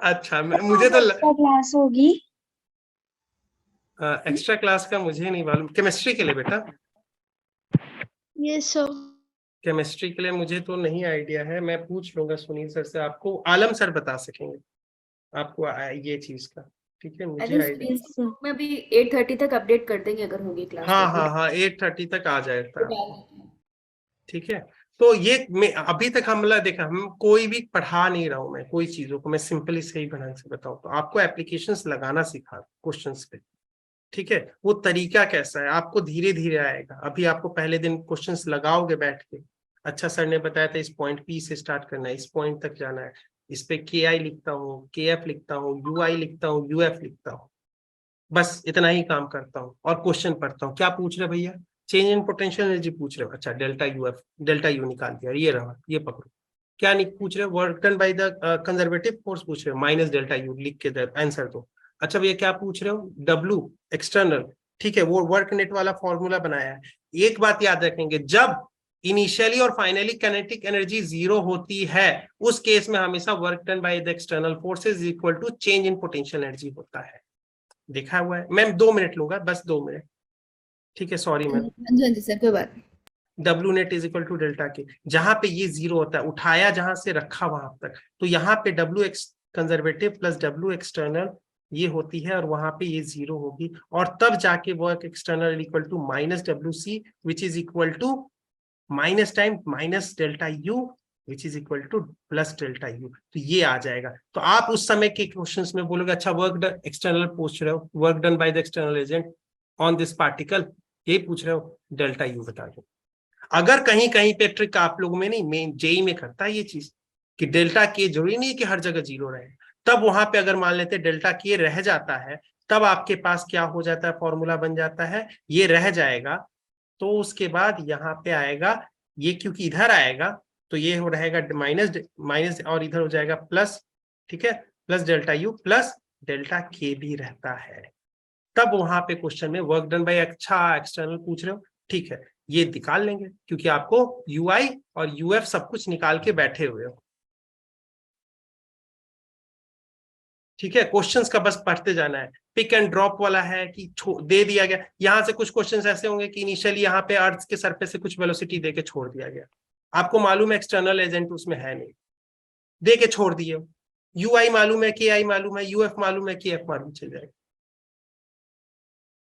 अच्छा, मुझे तो एक्स्ट्रा क्लास होगी। एक्स्ट्रा क्लास का मुझे नहीं मालूम, केमिस्ट्री के लिए बेटा, Yes, sir. केमिस्ट्री के लिए मुझे तो नहीं आइडिया है, मैं पूछ लूंगा सुनील सर से, आपको आलम सर बता सकेंगे आपको ये चीज का, ठीक है, मुझे अरे आइडिया। सुनील में अभी 8:30 तक अपडेट कर देंगे अगर होगी क्लास हाँ तो। हाँ हाँ, 8:30 तक आ जाएगा, फिर ठीक है। तो ये अभी तक हमला देखा, हम कोई भी पढ़ा नहीं रहा हूं मैं कोई चीजों को, मैं सिंपली सही ढंग से बताऊं तो आपको एप्लीकेशंस लगाना सिखा क्वेश्चंस पे, ठीक है, वो तरीका कैसा है आपको धीरे धीरे आएगा। अभी आपको पहले दिन क्वेश्चंस लगाओगे बैठ के, अच्छा सर ने बताया था इस पॉइंट पी से स्टार्ट करना है, इस पॉइंट तक जाना है, इस पे के आई लिखता हूँ, के एफ लिखता हूँ, यू आई लिखता हूँ, यू एफ लिखता हूँ, बस इतना ही काम करता हूँ और क्वेश्चन पढ़ता हूँ। क्या पूछ रहे भैया? चेंज इन पोटेंशियल एनर्जी पूछ रहे हो, अच्छा delta U F, delta U निकाल दिया, ये रहा, ये पकड़ो। क्या नहीं पूछ रहे हो? Work done by the conservative force पूछ रहे हो, माइनस डेल्टा यू लिख के आंसर दो। अच्छा भैया क्या पूछ रहे हो? डब्ल्यू एक्सटर्नल, ठीक है, वो वर्क नेट वाला फॉर्मूला बनाया है। एक बात याद रखेंगे, जब इनिशियली और फाइनली काइनेटिक एनर्जी जीरो होती है उस केस में हमेशा work done by the external forces equal to change in potential energy होता है। देखा हुआ है। मैम 2 मिनट लूंगा, बस 2 मिनट, ठीक है, सॉरी मैम। हाँ जी सर, कोई बात नहीं। W net is equal to delta K, जहां पे ये जीरो होता है, उठाया जहां से रखा वहां तक, तो यहाँ पे W x conservative plus W external ये होती है और वहां पे ये जीरो होगी, और तब जाके work external equal to minus W C which is equal to minus time minus delta U which is equal to plus delta U, तो ये आ जाएगा। तो आप उस समय के क्वेश्चंस में बोलोगे अच्छा वर्क डन एक्सटर्नल पूछ रहे हो, work done by the external agent on this particle, ये पूछ रहे हो, डेल्टा यू बता दो। अगर कहीं कहीं पे ट्रिक आप लोगों में नहीं, मेन जेई में करता है ये चीज कि डेल्टा के जरूरी नहीं कि हर जगह जीरो रहे, तब वहां पे अगर मान लेते डेल्टा के रह जाता है, तब आपके पास क्या हो जाता है, फॉर्मूला बन जाता है, ये रह जाएगा, तो उसके बाद यहाँ पे आएगा ये, क्योंकि इधर आएगा तो ये हो रहेगा माइनस माइनस और इधर हो जाएगा प्लस, ठीक है, plus delta you plus delta के भी रहता है। तब वहां पे क्वेश्चन में वर्क डन बाय अच्छा एक्सटर्नल पूछ रहे हो, ठीक है, ये निकाल लेंगे क्योंकि आपको यूआई और यूएफ सब कुछ निकाल के बैठे हुए हो। ठीक है, क्वेश्चंस का बस पढ़ते जाना है। पिक एंड ड्रॉप वाला है कि दे दिया गया, यहां से कुछ क्वेश्चंस ऐसे होंगे कि इनिशियली यहाँ पे अर्थ के सरफेस से कुछ वेलोसिटी देके छोड़ दिया गया, आपको मालूम है एक्सटर्नल एजेंट उसमें है नहीं, दे के छोड़ दिए, यूआई मालूम है, के आई मालूम है, यूएफ मालूम है, के एफ मालूम, चल जाएगा।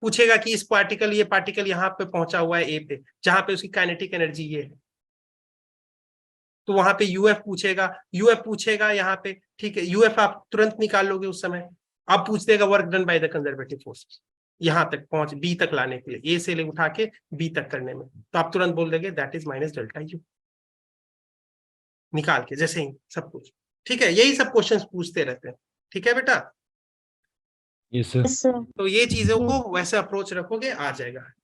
पूछेगा कि इस पार्टिकल, ये पार्टिकल यहाँ पे पहुंचा हुआ है ए पे, जहां पे उसकी काइनेटिक एनर्जी ये है, तो वहां पे यूएफ पूछेगा यहाँ पे, ठीक है, यूएफ आप तुरंत निकाल लोगे उस समय। अब पूछ देगा work done by the conservative forces, यहाँ तक पहुंच बी तक लाने के लिए, ए से ले उठा के बी तक करने में, तो आप तुरंत बोल देंगे that is minus delta you, निकाल के जैसे ही सब कुछ। ठीक है, यही सब क्वेश्चंस पूछते रहते हैं। ठीक है बेटा, यस सर। Yes, sir. तो ये चीजों को वैसे अप्रोच रखोगे आ जाएगा।